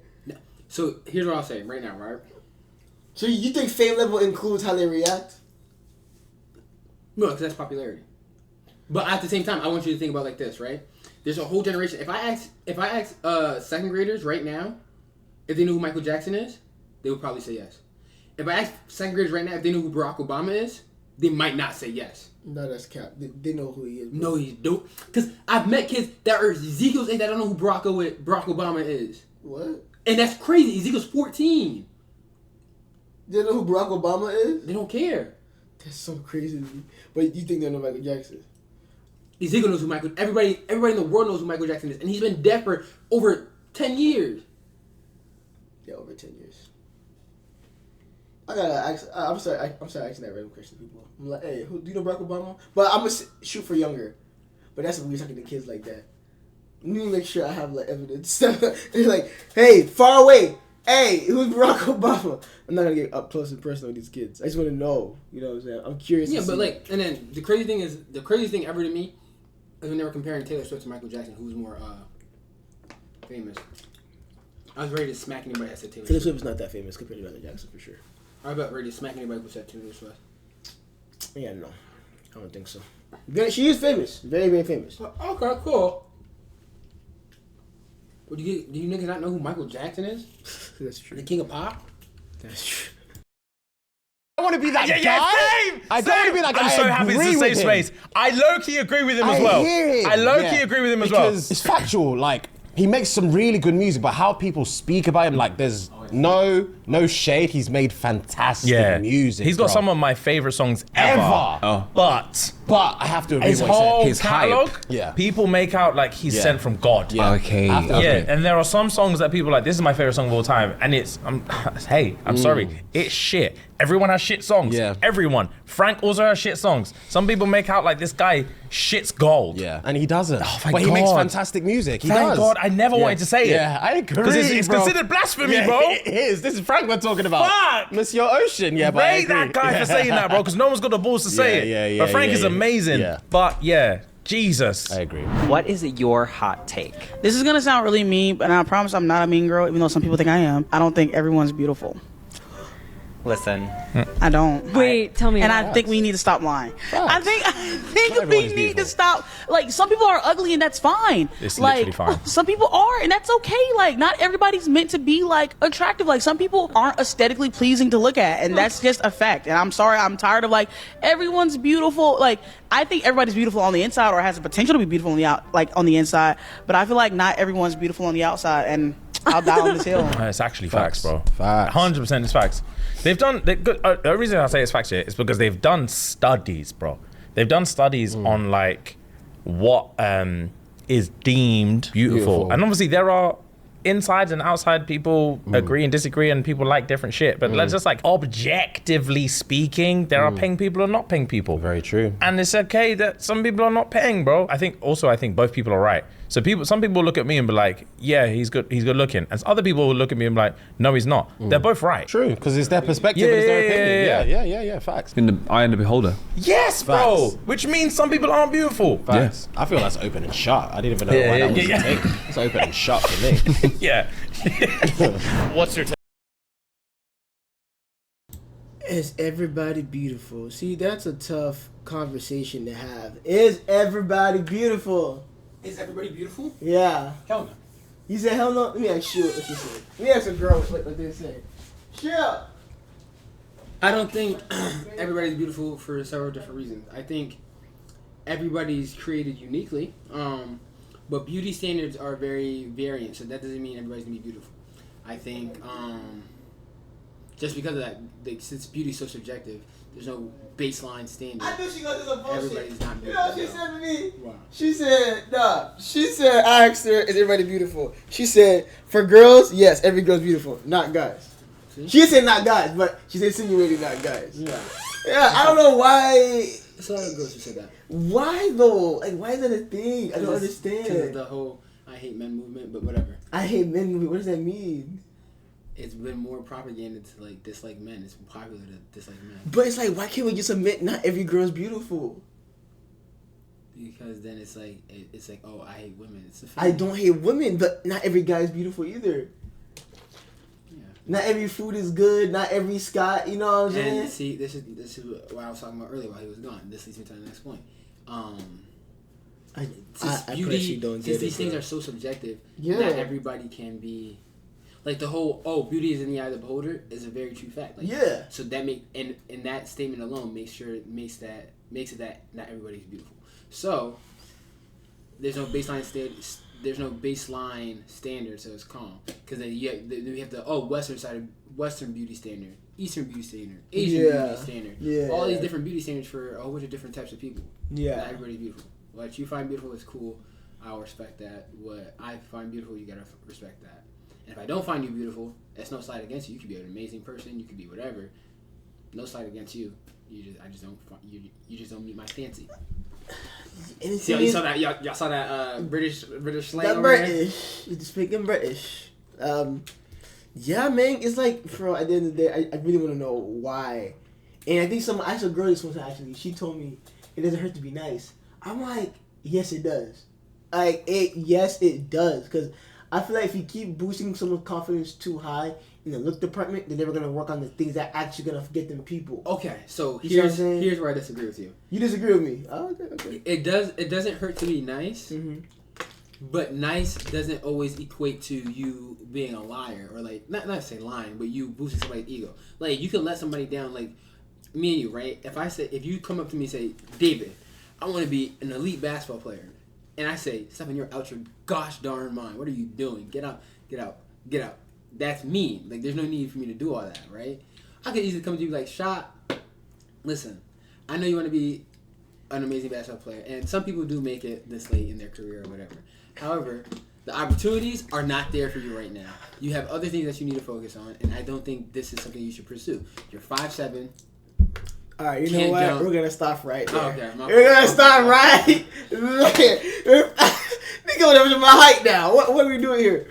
S4: So here's what I'll say right now, right?
S1: So you think fame level includes how they react?
S4: No, because that's popularity. But at the same time, I want you to think about it like this, right? There's a whole generation. If I ask second graders right now if they know who Michael Jackson is, they would probably say yes. If I ask second graders right now if they know who Barack Obama is, they might not say yes.
S1: No, that's cap. They know who he is. Bro.
S4: No, he don't. Because I've met kids that are Ezekiel's age that don't know who Barack Obama is.
S1: What?
S4: And that's crazy. Ezekiel's 14.
S1: They know who Barack Obama is?
S4: They don't care.
S1: That's so crazy to me. But you think they know Michael Jackson?
S4: Ezekiel knows who Michael... Everybody in the world knows who Michael Jackson is. And he's been dead for over 10 years.
S1: Yeah, over 10 years. I gotta ask... I'm sorry asking that random question to people. I'm like, hey, do you know Barack Obama? But I'm gonna shoot for younger. But that's weird talking to kids like that. I need to make sure I have like evidence. They're like, hey, far away. Hey, who's Barack Obama? I'm not gonna get up close and personal with these kids. I just want to know. You know what I'm saying? I'm curious.
S4: Yeah, but like, and then the craziest thing ever to me is when they were comparing Taylor Swift to Michael Jackson, who was more famous. I was ready to smack anybody that said Taylor Swift.
S1: Taylor Swift is not that famous compared to Michael Jackson for sure.
S4: I was about ready to smack anybody who said Taylor Swift.
S1: Yeah, no. I don't think so. She is famous. Very, very famous.
S4: Okay, cool. Well, do you niggas not know who Michael Jackson is?
S1: That's true.
S4: The king of pop?
S1: That's true.
S3: I want to be that guy.
S2: Same.
S3: I don't want to be that guy.
S2: I'm so happy it's the safe space. I low-key agree with him as well. I low-key agree with him as well.
S3: Because it's factual. Like, he makes some really good music, but how people speak about him, like, there's no shade. He's made fantastic music.
S2: He's got some of my favorite songs ever.
S3: Oh.
S2: But
S3: I have to agree
S2: his
S3: with what
S2: whole
S3: he said.
S2: catalog,
S3: Yeah.
S2: people make out like he's sent from God.
S3: Yeah.
S7: Okay.
S2: And there are some songs that people are like, this is my favorite song of all time, and it's I'm sorry, it's shit. Everyone has shit songs.
S3: Yeah.
S2: Everyone. Frank also has shit songs. Some people make out like this guy shits gold.
S3: Yeah. And he doesn't.
S2: Oh, thank
S3: but he
S2: God.
S3: makes fantastic music. He
S2: Thank
S3: does.
S2: God, I never wanted to say it.
S3: Yeah, I agree.
S2: Because it's
S3: bro.
S2: considered blasphemy,
S3: Yeah,
S2: bro.
S3: It is. This is Frank we're talking about.
S2: Fuck!
S3: Monsieur Ocean. Yeah, but I
S2: Rate
S3: agree.
S2: that guy for saying that, bro, because no one's got the balls to say it. But Frank is amazing.
S3: Yeah.
S2: But yeah, Jesus.
S3: I agree.
S20: What is your hot take?
S14: This is gonna sound really mean, but I promise I'm not a mean girl, even though some people think I am. I don't think everyone's beautiful.
S20: Listen.
S14: I don't.
S21: Wait, tell me.
S14: And
S21: that.
S14: I think we need to stop lying. I think
S3: Not
S14: we
S3: everyone's
S14: need to stop. Like, some people are ugly and that's fine.
S2: It's
S14: like,
S2: literally fine.
S14: Some people are, and that's okay. Like, not everybody's meant to be like attractive. Like, some people aren't aesthetically pleasing to look at, and that's just a fact. And I'm sorry, I'm tired of like everyone's beautiful. Like, I think everybody's beautiful on the inside or has the potential to be beautiful on the on the inside. But I feel like not everyone's beautiful on the outside, and I'll die on this hill.
S2: It's actually facts, bro.
S3: Facts.
S2: 100% it's facts. The reason I say it's facts here is because they've done studies, bro. They've done studies on like what is deemed beautiful. And obviously there are inside and outside people agree and disagree, and people like different shit. But let's just like objectively speaking, there are paying people and not paying people.
S3: Very true.
S2: And it's okay that some people are not paying, bro. I think both people are right. So some people look at me and be like, yeah, he's good looking. And other people will look at me and be like, no, he's not. They're both right.
S3: True, because it's their perspective and it's their opinion. Yeah, facts.
S7: In the eye of the beholder.
S2: Yes, bro. Which means some people aren't beautiful.
S3: Facts. I feel that's open and shut. I didn't even know why that was a thing. It's open and shut for me.
S2: Yeah. What's your take?
S1: Is everybody beautiful? See, that's a tough conversation to have. Is everybody beautiful?
S4: Is everybody beautiful?
S1: Yeah.
S4: Hell no.
S1: You said hell no? Let me ask you what she said. Let me ask a girl what they say. Sure.
S4: I don't think everybody's beautiful for several different reasons. I think everybody's created uniquely, but beauty standards are very variant, so that doesn't mean everybody's gonna be beautiful. I think just because of that, since beauty's so subjective, there's no baseline standard.
S1: I knew she was some bullshit.
S4: Everybody's not beautiful.
S1: You know what she said to me?
S4: Wow.
S1: She said, I asked her, is everybody beautiful? She said, for girls, yes, every girl's beautiful, not guys. See? She said not guys, but she's insinuating not guys. Yeah, I don't know why.
S4: It's a lot of girls who said that.
S1: Why though? Like, why is that a thing? I don't understand.
S4: Because of the whole I hate men movement, but whatever.
S1: I hate men movement. What does that mean?
S4: It's been more propagated to like dislike men. It's popular to dislike men.
S1: But it's like, why can't we just admit not every girl's beautiful?
S4: Because then it's like, oh, I hate women. It's a
S1: I don't hate women, but not every guy is beautiful either. Yeah. Not every food is good. Not every sky. You know what I'm saying?
S4: And see, this is what I was talking about earlier while he was gone. This leads me to the next point. Since these things are so subjective, not everybody can be. Like the whole beauty is in the eye of the beholder is a very true fact. Like, so that and that statement alone makes it that not everybody's beautiful. So there's no baseline standard, so it's calm. Because then we have the Western beauty standard, Eastern beauty standard, Asian beauty standard, all these different beauty standards for a whole bunch of different types of people. Yeah, not everybody's beautiful. What you find beautiful is cool. I'll respect that. What I find beautiful, you gotta respect that. And if I don't find you beautiful, that's no slight against you. You could be an amazing person. You could be whatever. No slight against you. You just don't meet my fancy. See, you saw that? Y'all saw that British slang
S1: that
S4: over
S1: British. You're speaking British. Yeah, man. It's like, bro, at the end of the day, I really want to know why. And I think I saw a girl this one time, actually. She told me it doesn't hurt to be nice. I'm like, yes, it does. Yes, it does. Because I feel like if you keep boosting someone's confidence too high in the look department, they're never gonna work on the things that actually gonna get them people.
S4: Okay, so
S1: You see what I'm
S4: here's
S1: saying?
S4: where I disagree with you.
S1: You disagree with me? Oh, okay.
S4: It doesn't hurt to be nice, but nice doesn't always equate to you being a liar or like not to say lying, but you boosting somebody's ego. Like you can let somebody down, like me and you, right? If you come up to me and say, David, I want to be an elite basketball player, and I say, Stephen, you're out your gosh darn mind. What are you doing? Get out. That's mean. Like there's no need for me to do all that, right? I could easily come to you like, Shot, listen, I know you want to be an amazing basketball player, and some people do make it this late in their career or whatever. However, the opportunities are not there for you right now. You have other things that you need to focus on, and I don't think this is something you should pursue. You're 5'7".
S1: All right, you know what?
S4: Jump.
S1: We're gonna stop right there.
S4: Oh, okay,
S1: We're gonna stop right there. Think of my height now. What are we doing here?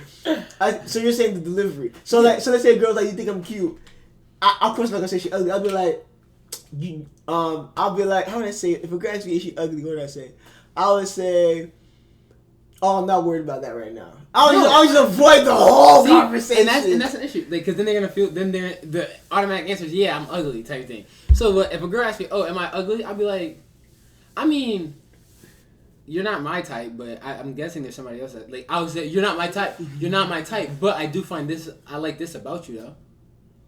S1: So you're saying the delivery. So let's say a girl's like, you think I'm cute. Of course, I'm not gonna say she ugly. I'll be like, how would I say it? If a girl asks me is she ugly, what would I say? I would say, oh, I'm not worried about that right now. I'll just avoid the whole conversation.
S4: And that's an issue. Because then they're going to feel, the automatic answer is, yeah, I'm ugly type thing. So if a girl asks me, oh, am I ugly? I'll be like, I mean, you're not my type, but I'm guessing there's somebody else that, like, I would say, you're not my type. You're not my type, but I do find this, I like this about you, though.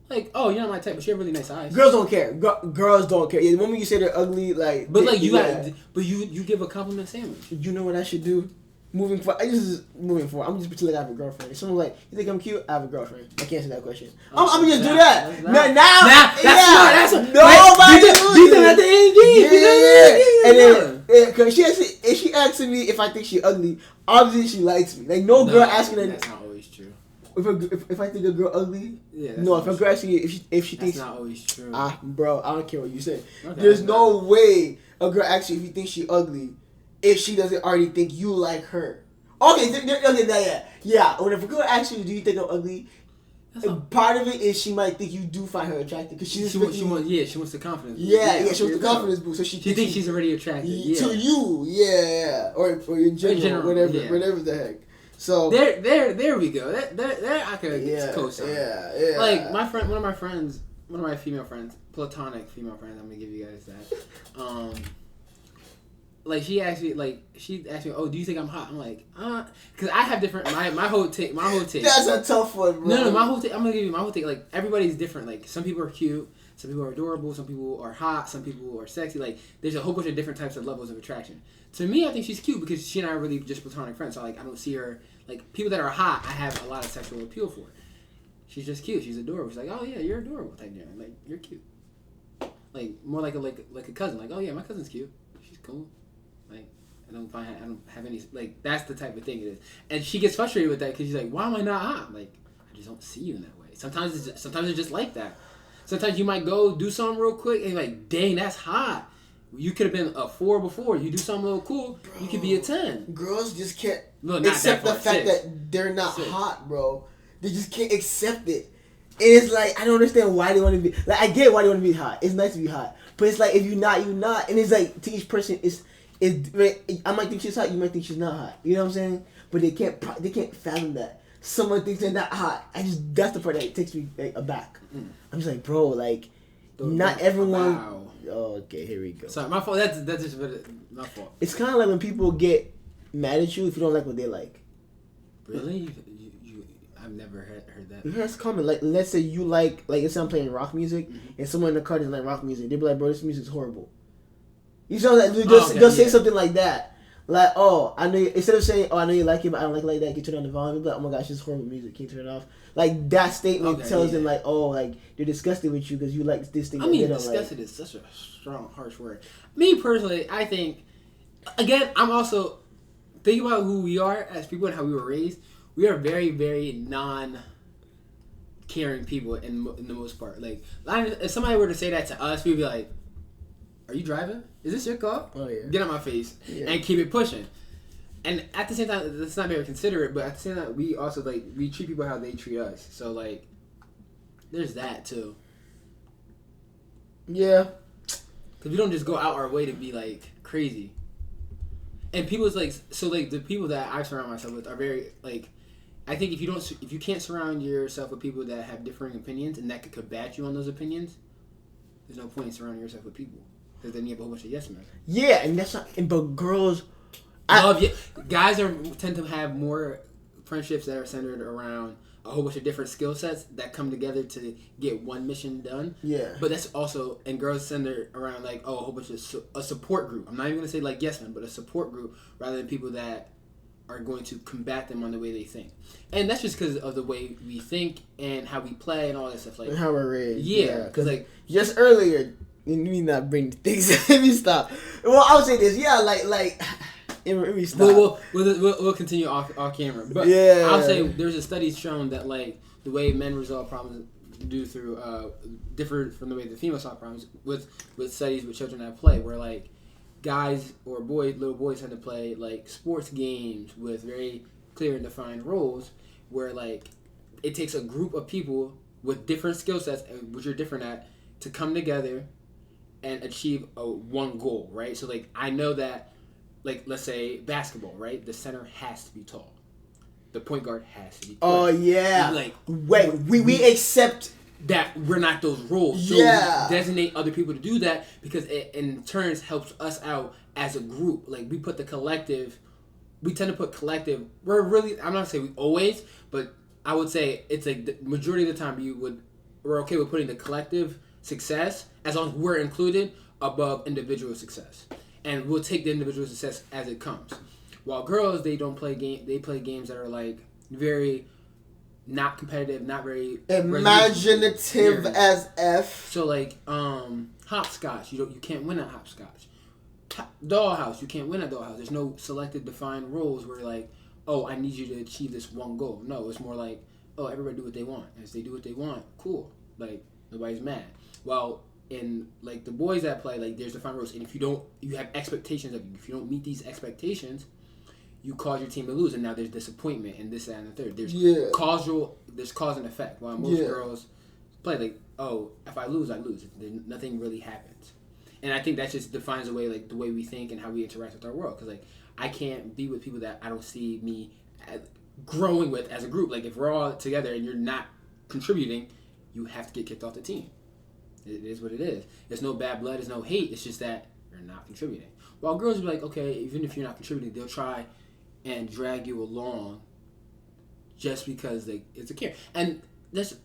S4: Like, oh, you're not my type, but you have really nice eyes.
S1: Girls don't care. Girls don't care. Yeah, the moment you say they're ugly, like,
S4: but like you give a compliment sandwich.
S1: You know what I should do? Moving forward, I'm just pretending I have a girlfriend. If someone's like, you think I'm cute? I have a girlfriend. I can't answer that question. I'm gonna just do that. That's and then, cause if she asks me if I think she ugly, obviously she likes me. Like no girl asking that.
S4: That's not always true.
S1: If I think a girl ugly,
S4: if
S1: a girl asking if she thinks
S4: that's not always true.
S1: Bro, I don't care what you say.
S4: Okay,
S1: There's no way a girl asks you if you think she ugly if she doesn't already think you like her. Okay, yeah. When if a girl asks you, do you think I'm ugly? Part of it is she might think you do find her attractive because she wants
S4: the confidence.
S1: She wants the confidence boost. So she
S4: thinks she's already attractive
S1: to you, or in general, whatever the heck. So
S4: there we go. There I could co-sign.
S1: Yeah.
S4: Like one of my female friends, platonic female friends. I'm gonna give you guys that. Like she asked me, oh, do you think I'm hot? I'm like, because I have different my whole take.
S1: That's a tough one, bro.
S4: No, my whole take. I'm gonna give you my whole take. Like everybody's different. Like some people are cute, some people are adorable, some people are hot, some people are sexy. Like there's a whole bunch of different types of levels of attraction. To me, I think she's cute because she and I are really just platonic friends. So like I don't see her like people that are hot. I have a lot of sexual appeal for. She's just cute. She's adorable. She's like, oh yeah, you're adorable type deal. Like you're cute. Like more like a cousin. Like oh yeah, my cousin's cute. She's cool. Like I don't have any like that's the type of thing it is. And she gets frustrated with that because she's like, why am I not hot? Like I just don't see you in that way. Sometimes it's just like that. Sometimes you might go do something real quick and you're like, dang, that's hot. You could have been a 4 before. You do something a little cool, bro, you could be a 10.
S1: Girls just can't accept the fact that they're not hot, bro. They just can't accept it. And it's like I don't understand why they want to be like. I get why they want to be hot. It's nice to be hot, but it's like if you're not, you're not. And it's like to each person, I might think she's hot. You might think she's not hot. You know what I'm saying? But they can't fathom that someone thinks they're not hot. That's the part that takes me aback. I'm just like, bro, like not everyone.
S4: Wow.
S1: Oh, okay, here we go.
S4: Sorry, my fault. That's just my fault.
S1: It's kind of like when people get mad at you if you don't like what they like.
S4: Really? I've never heard that.
S1: Yeah, it's common. Like, let's say you like let's say I'm playing rock music, and someone in the car doesn't like rock music. They'd be like, bro, this music's horrible. You know, they'll say something like that. Like, oh, I know you, instead of saying, oh, I know you like it, but I don't like it like that, can you turn on the volume? They'll be like, oh my gosh, this is horrible music, can you turn it off? Like, that statement tells them, like, oh, like, they're disgusted with you because you like this thing that they don't like.
S4: Disgusted is such a strong, harsh word. Me, personally, I think, again, I'm also, think about who we are as people and how we were raised. We are very, very non-caring people in the most part. Like, if somebody were to say that to us, we'd be like, are you driving? Is this your car?
S1: Oh, yeah.
S4: Get on my face and keep it pushing. And at the same time, that's not very considerate, but at the same time, we also, like, we treat people how they treat us. So, like, there's that, too.
S1: Yeah.
S4: Because we don't just go out our way to be, like, crazy. And people's, like, so, like, the people that I surround myself with are very, like, I think if you can't surround yourself with people that have differing opinions and that could combat you on those opinions, there's no point in surrounding yourself with people because then you have a whole bunch of yes men.
S1: Yeah, and that's not. But girls,
S4: guys tend to have more friendships that are centered around a whole bunch of different skill sets that come together to get one mission done.
S1: Yeah.
S4: But that's also, and girls center around like, a whole bunch of a support group. I'm not even gonna say like yes men, but a support group rather than people that are going to combat them on the way they think. And that's just because of the way we think and how we play and all that stuff. Like
S1: and how we're raised.
S4: Yeah. Because like
S1: just earlier, you need not bring things. Let me stop. Well, I would say this. Yeah, like. Let me stop.
S4: We'll continue off camera. But
S1: yeah.
S4: I'll say there's a study shown that like the way men resolve problems do through different from the way the females solve problems with studies with children at play, where like guys or little boys tend to play like sports games with very clear and defined roles, where like it takes a group of people with different skill sets, which you're different at, to come together and achieve one goal, right? So like I know that. Like, let's say basketball, right? The center has to be tall. The point guard has to be tall.
S1: Oh, yeah.
S4: Like,
S1: wait, we accept
S4: that we're not those roles. So
S1: yeah.
S4: we designate other people to do that because it, in turns, helps us out as a group. Like, we tend to put collective, we're really, I'm not saying we always, but I would say it's like the majority of the time we're okay with putting the collective success, as long as we're included, above individual success. And we'll take the individual success as it comes. While girls, they play games that are like very not competitive, not very
S1: imaginative as F.
S4: So like hopscotch, you can't win at hopscotch. Dollhouse, you can't win at dollhouse. There's no selected defined rules where like, oh, I need you to achieve this one goal. No, it's more like, oh, everybody do what they want. And if they do what they want, cool. Like nobody's mad. Well, in like the boys that play, like there's defined rules, and if you have expectations of you. If you don't meet these expectations, you cause your team to lose, and now there's disappointment and this, that, and the third. There's cause and effect. While most girls play like, oh, if I lose, I lose. Then nothing really happens, and I think that just defines the way we think and how we interact with our world. Because like I can't be with people that I don't see me growing with as a group. Like if we're all together and you're not contributing, you have to get kicked off the team. It is what it is. There's no bad blood. There's no hate. It's just that you're not contributing. While girls will be like, okay, even if you're not contributing, they'll try and drag you along just because it's a care. And that's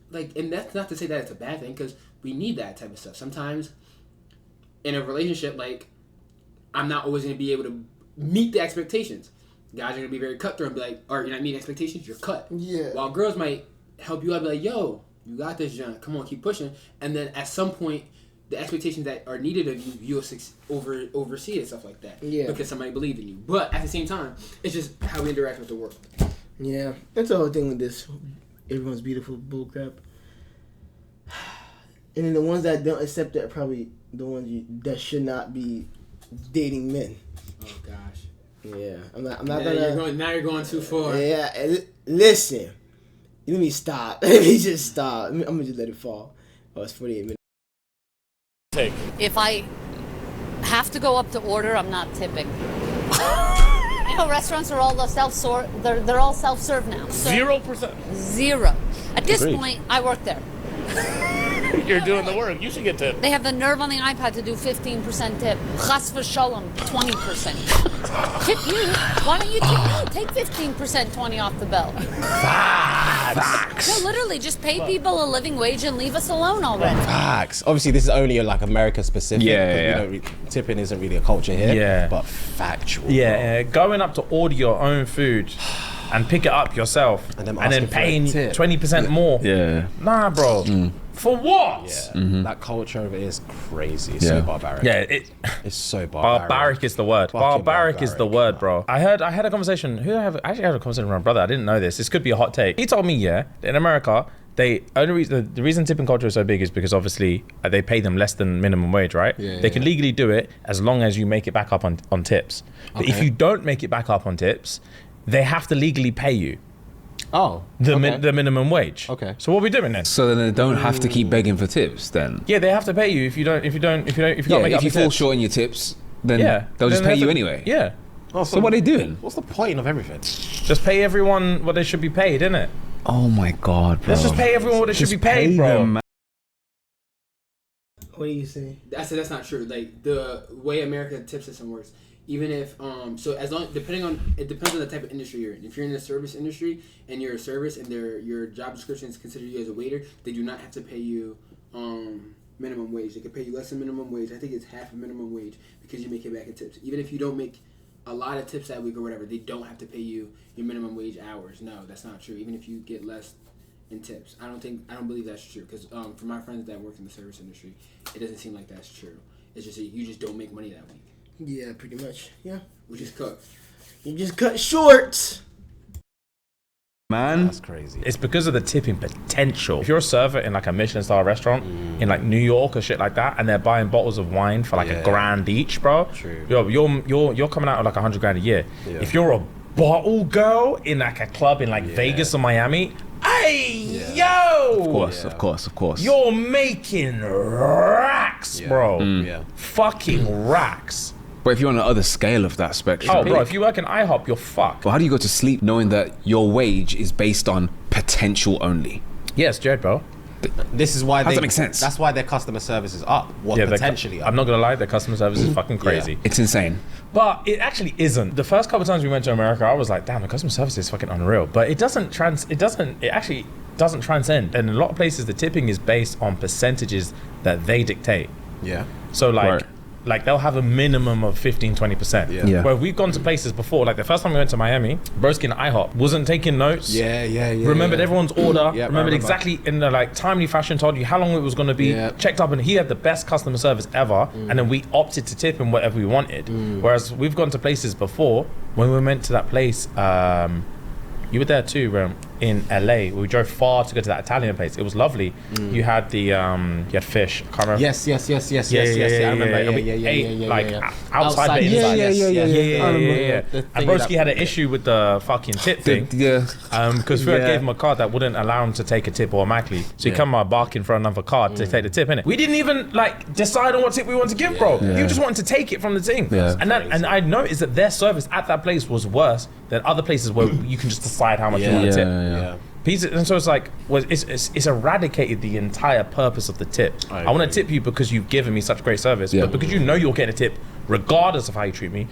S4: not to say that it's a bad thing, because we need that type of stuff. Sometimes in a relationship, like I'm not always going to be able to meet the expectations. Guys are going to be very cutthroat and be like, all right, you're not meeting expectations, you're cut.
S1: Yeah.
S4: While girls might help you out, be like, yo, you got this, John. Come on, keep pushing. And then at some point, the expectations that are needed of you, you'll oversee it, stuff like that.
S1: Yeah.
S4: Because somebody believed in you. But at the same time, it's just how we interact with the world.
S1: Yeah. That's the whole thing with this everyone's beautiful bullcrap. And then the ones that don't accept that are probably the ones that should not be dating men.
S4: Oh, gosh.
S1: Yeah. I'm not gonna...
S4: Now you're going too far.
S1: Yeah. Listen. Let me stop. Let me just stop. I'm gonna just let it fall. Oh, it's 48 minutes.
S2: Take.
S21: If I have to go up to order, I'm not tipping. You know, restaurants are all they're all self-serve now. So
S2: 0%.
S21: Zero. At this
S2: Agreed.
S21: point, I work there.
S2: You're doing the work. You should get tipped.
S21: They have the nerve on the iPad to do 15% tip. Chas v'sholom, 20%. Tip you. Why don't you tip me? Take 15%, 20 off the bill.
S3: Facts.
S21: No, literally, just pay people a living wage and leave us alone already.
S3: Facts. Obviously, this is only like America specific.
S2: Yeah.
S3: Tipping isn't really a culture here.
S2: Yeah.
S3: But factual.
S2: Yeah. Going up to order your own food and pick it up yourself and then paying 20% more.
S7: Yeah.
S2: Nah, bro. For what?
S3: Yeah. That culture of it is crazy. It's so barbaric.
S2: Yeah,
S3: it's so barbaric.
S2: Barbaric is the word. Barbaric is the word, bro. I had a conversation. I actually had a conversation with my brother. I didn't know this. This could be a hot take. He told me, in America, the reason tipping culture is so big is because obviously they pay them less than minimum wage, right? They can legally do it as long as you make it back up on tips. But if you don't make it back up on tips, they have to legally pay you.
S3: Oh,
S2: the minimum wage.
S3: Okay.
S2: So what are we doing then?
S7: So then they don't have to keep begging for tips then.
S2: Yeah, they have to pay you if you don't. If you fall
S7: short in your tips, then they'll just
S2: they
S7: pay you
S2: have to,
S7: anyway.
S2: Yeah.
S3: Oh,
S7: So what are they doing?
S3: What's the point of everything?
S2: Just pay everyone what they should be paid, innit?
S7: Oh my god, bro.
S2: Let's just pay everyone what they should
S7: Just
S2: be paid,
S7: pay
S2: bro.
S7: them, man.
S1: What do you say?
S4: I said that's not true. Like the way America tip system works, even if so as long depends on the type of industry you're in. If you're in the service industry and you're a service and your job description is considered you as a waiter, they do not have to pay you minimum wage. They can pay you less than minimum wage. I think it's half a minimum wage because you make it back in tips. Even if you don't make a lot of tips that week or whatever, they don't have to pay you your minimum wage hours. No, that's not true. Even if you get less in tips, I don't believe that's true. Because for my friends that work in the service industry, it doesn't seem like that's true. It's just that you just don't make money that week.
S1: Yeah, pretty much. Yeah.
S4: Which is cooked.
S1: You just cut short.
S2: Man,
S3: that's crazy.
S2: It's because of the tipping potential. If you're a server in like a Michelin star restaurant in like New York or shit like that, and they're buying bottles of wine for like $1,000 each, bro.
S3: True.
S2: You're coming out with like $100,000 a year.
S3: Yeah.
S2: If you're a bottle girl in like a club in like Vegas or Miami, yo,
S7: Of course.
S2: you're making racks, bro.
S3: Yeah.
S2: Fucking racks.
S7: But if you're on the other scale of that spectrum,
S2: Oh, bro, if you work in IHOP, you're fucked.
S7: But how do you go to sleep knowing that your wage is based on potential only?
S2: Yes, Jared, bro.
S3: This is why
S7: How does that make sense?
S3: That's why their customer service is up. Potentially up.
S2: I'm not gonna lie, their customer service is fucking crazy.
S7: It's insane.
S2: But it actually isn't. The first couple of times we went to America, I was like, damn, the customer service is fucking unreal. But it actually doesn't transcend. And in a lot of places, the tipping is based on percentages that they dictate.
S3: Yeah.
S2: So like they'll have a minimum of 15-20%.
S3: Yeah.
S2: Where we've gone to places before, like the first time we went to Miami, broski in IHOP wasn't taking notes.
S3: Yeah.
S2: Remembered everyone's order.
S3: Yeah,
S2: remembered exactly in the like timely fashion, told you how long it was going to be.
S3: Yeah.
S2: Checked up, and he had the best customer service ever. And then we opted to tip him whatever we wanted. Whereas we've gone to places before, when we went to that place, you were there too, in LA. We drove far to go to that Italian place. It was lovely. You had the you had fish. I can't remember.
S3: Yes. I remember.
S2: And we ate outside but inside. Yeah. And broski had an issue with the fucking tip thing. Because we gave him a card that wouldn't allow him to take a tip automatically. So he come barking for another card to take the tip, innit? We didn't even like decide on what tip we wanted to give, bro. You just wanted to take it from the thing. And I noticed that their service at that place was worse than other places where you can just decide how much you want to tip. And so it's like, it's eradicated the entire purpose of the tip. I want to tip you because you've given me such great service, but because you know you're getting a tip regardless of how you treat me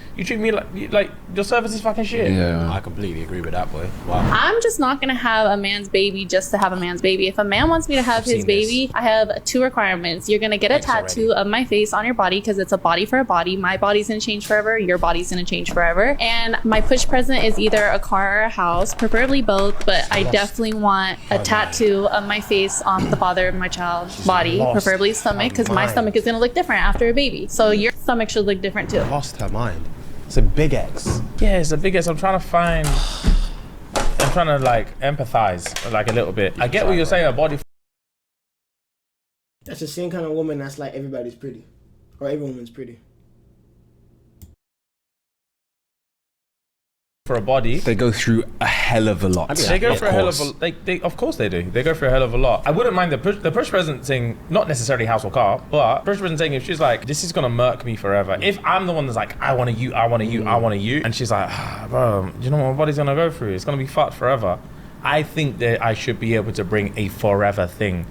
S2: like your service is fucking shit.
S3: I completely agree with that, boy. Wow.
S8: I'm just not gonna have a man's baby just to have a man's baby. If a man wants me to have his baby, I have 2 requirements. You're gonna get a tattoo of my face on your body because it's a body for a body. My body's gonna change forever, your body's gonna change forever. And my push present is either a car or a house, preferably both, but I definitely want a tattoo of my face on the father of my child's body, preferably stomach, because my stomach is gonna look different after a baby. So your stomach should look different too.
S3: Lost her mind. It's a big X.
S2: Yeah, it's a big X. I'm trying to like empathize like a little bit. I get what you're saying, a body.
S1: That's the same kind of woman that's like everybody's pretty. Or every woman's pretty.
S2: For a body,
S7: they go through a hell of a lot.
S2: They go through a hell of a. They of course they do. They go through a hell of a lot. I wouldn't mind the push present thing, not necessarily house or car, but push present thing. If she's like, this is gonna murk me forever. If I'm the one that's like, I want you, and she's like, bro, you know what my body's gonna go through? It's gonna be fucked forever. I think that I should be able to bring a forever thing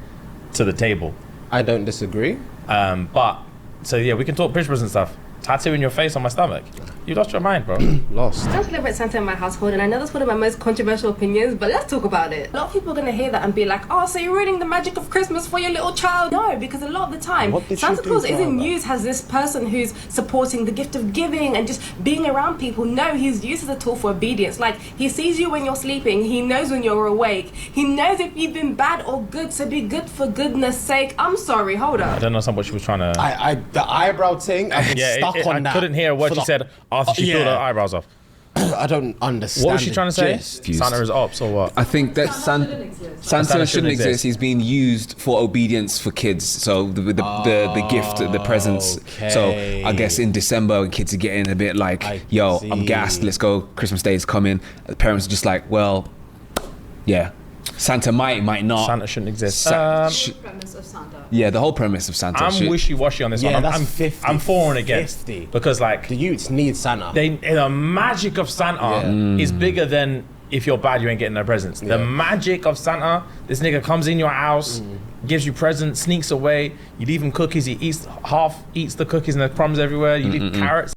S2: to the table.
S3: I don't disagree.
S2: But so yeah, we can talk push present stuff. Tattoo in your face on my stomach. You lost your mind, bro.
S3: Lost.
S22: I don't celebrate Santa in my household, and I know that's one of my most controversial opinions, but let's talk about it. A lot of people are going to hear that and be like, oh, so you're ruining the magic of Christmas for your little child. No, because a lot of the time, Santa Claus isn't used as this person who's supporting the gift of giving and just being around people. No, he's used as a tool for obedience. Like, he sees you when you're sleeping. He knows when you're awake. He knows if you've been bad or good, so be good for goodness sake. I'm sorry, hold up.
S2: I don't know what she was trying to...
S3: the eyebrow thing, I've been stuck on that.
S2: I couldn't hear what she said after she peeled her eyebrows off.
S3: I don't understand.
S2: What was she trying to say? Santa is ops or what?
S7: I think that Santa shouldn't exist. He's being used for obedience for kids. So the gift, the presents.
S3: Okay.
S7: So I guess in December when kids are getting a bit like, I'm gassed, let's go, Christmas Day is coming. The parents are just like, well, yeah. Santa might not.
S2: Santa shouldn't exist.
S7: Yeah, the whole premise of Santa.
S2: I'm wishy-washy on this one. I'm for and against. Because like
S3: the youths need Santa.
S2: The magic of Santa is bigger than if you're bad, you ain't getting no presents. The magic of Santa, this nigga comes in your house, gives you presents, sneaks away. You leave him cookies. He eats the cookies and the crumbs everywhere. You leave carrots.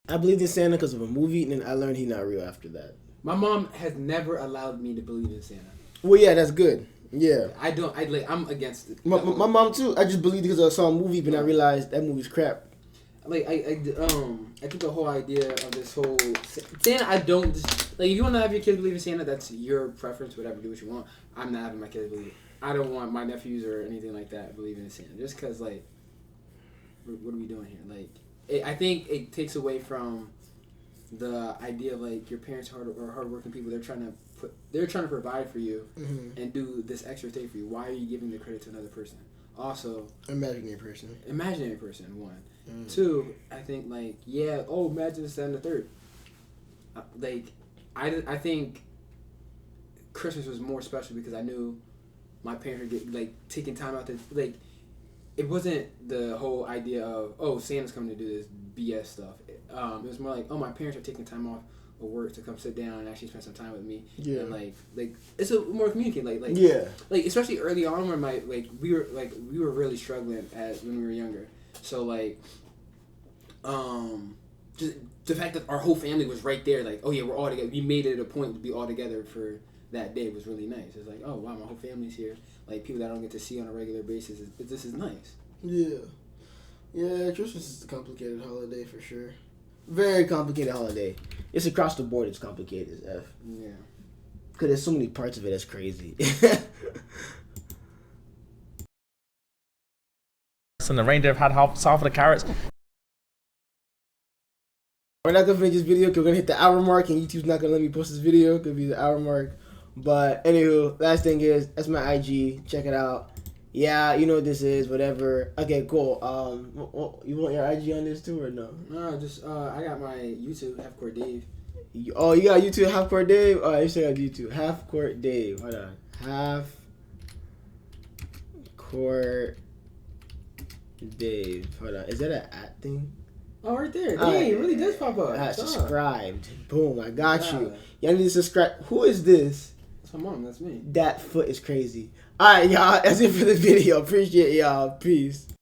S1: I believed in Santa because of a movie, and then I learned he's not real after that.
S4: My mom has never allowed me to believe in Santa.
S1: Well, yeah, that's good. Yeah.
S4: I'm against it.
S1: My mom too. I just believed because I saw a movie, but I realized that movie's crap.
S4: Like I think the whole idea of this whole Santa, I don't just, like, if you want to have your kids believe in Santa, that's your preference, whatever, do what you want. I'm not having my kids believe. I don't want my nephews or anything like that believing in Santa, just because, like, what are we doing here? Like, I think it takes away from the idea of, like, your parents are hardworking people. They're trying to provide for you and do this extra thing for you. Why are you giving the credit to another person? Also, imaginary person, one. Two, I think, like, imagine Santa the Third. Like, I think Christmas was more special because I knew my parents were taking time out to, like, it wasn't the whole idea of, Santa's coming to do this BS stuff. It was more like, my parents are taking time off of work to come sit down and actually spend some time with me. Yeah. And like it's a more communicating. Like especially early on when we were really struggling when we were younger. So like, just the fact that our whole family was right there, like, we're all together. We made it a point to be all together for that day was really nice. It's like, oh wow, my whole family's here. Like, people that I don't get to see on a regular basis. This is nice. Yeah. Yeah, Christmas is a complicated holiday for sure. Very complicated holiday. It's across the board. It's complicated as F. Yeah. Because there's so many parts of it that's crazy.
S2: And the reindeer have had half of the carrots.
S1: We're not going to finish this video because we're going to hit the hour mark and YouTube's not going to let me post this video. It could be the hour mark. But anywho, last thing is, that's my IG. Check it out. Yeah, you know what this is, whatever. Okay, cool. You want your IG on this too or no? No, just I got my YouTube, Half Court Dave. You got YouTube, Half Court Dave? Oh, you say on YouTube, Half Court Dave. Hold on, Half Court Dave. Hold on, is that an at thing? Oh, right there. Dang, it really does pop up. Subscribed. Boom, I got you. Y'all need to subscribe. Who is this? That's my mom. That's me. That foot is crazy. All right, y'all. That's it for the video. Appreciate y'all. Peace.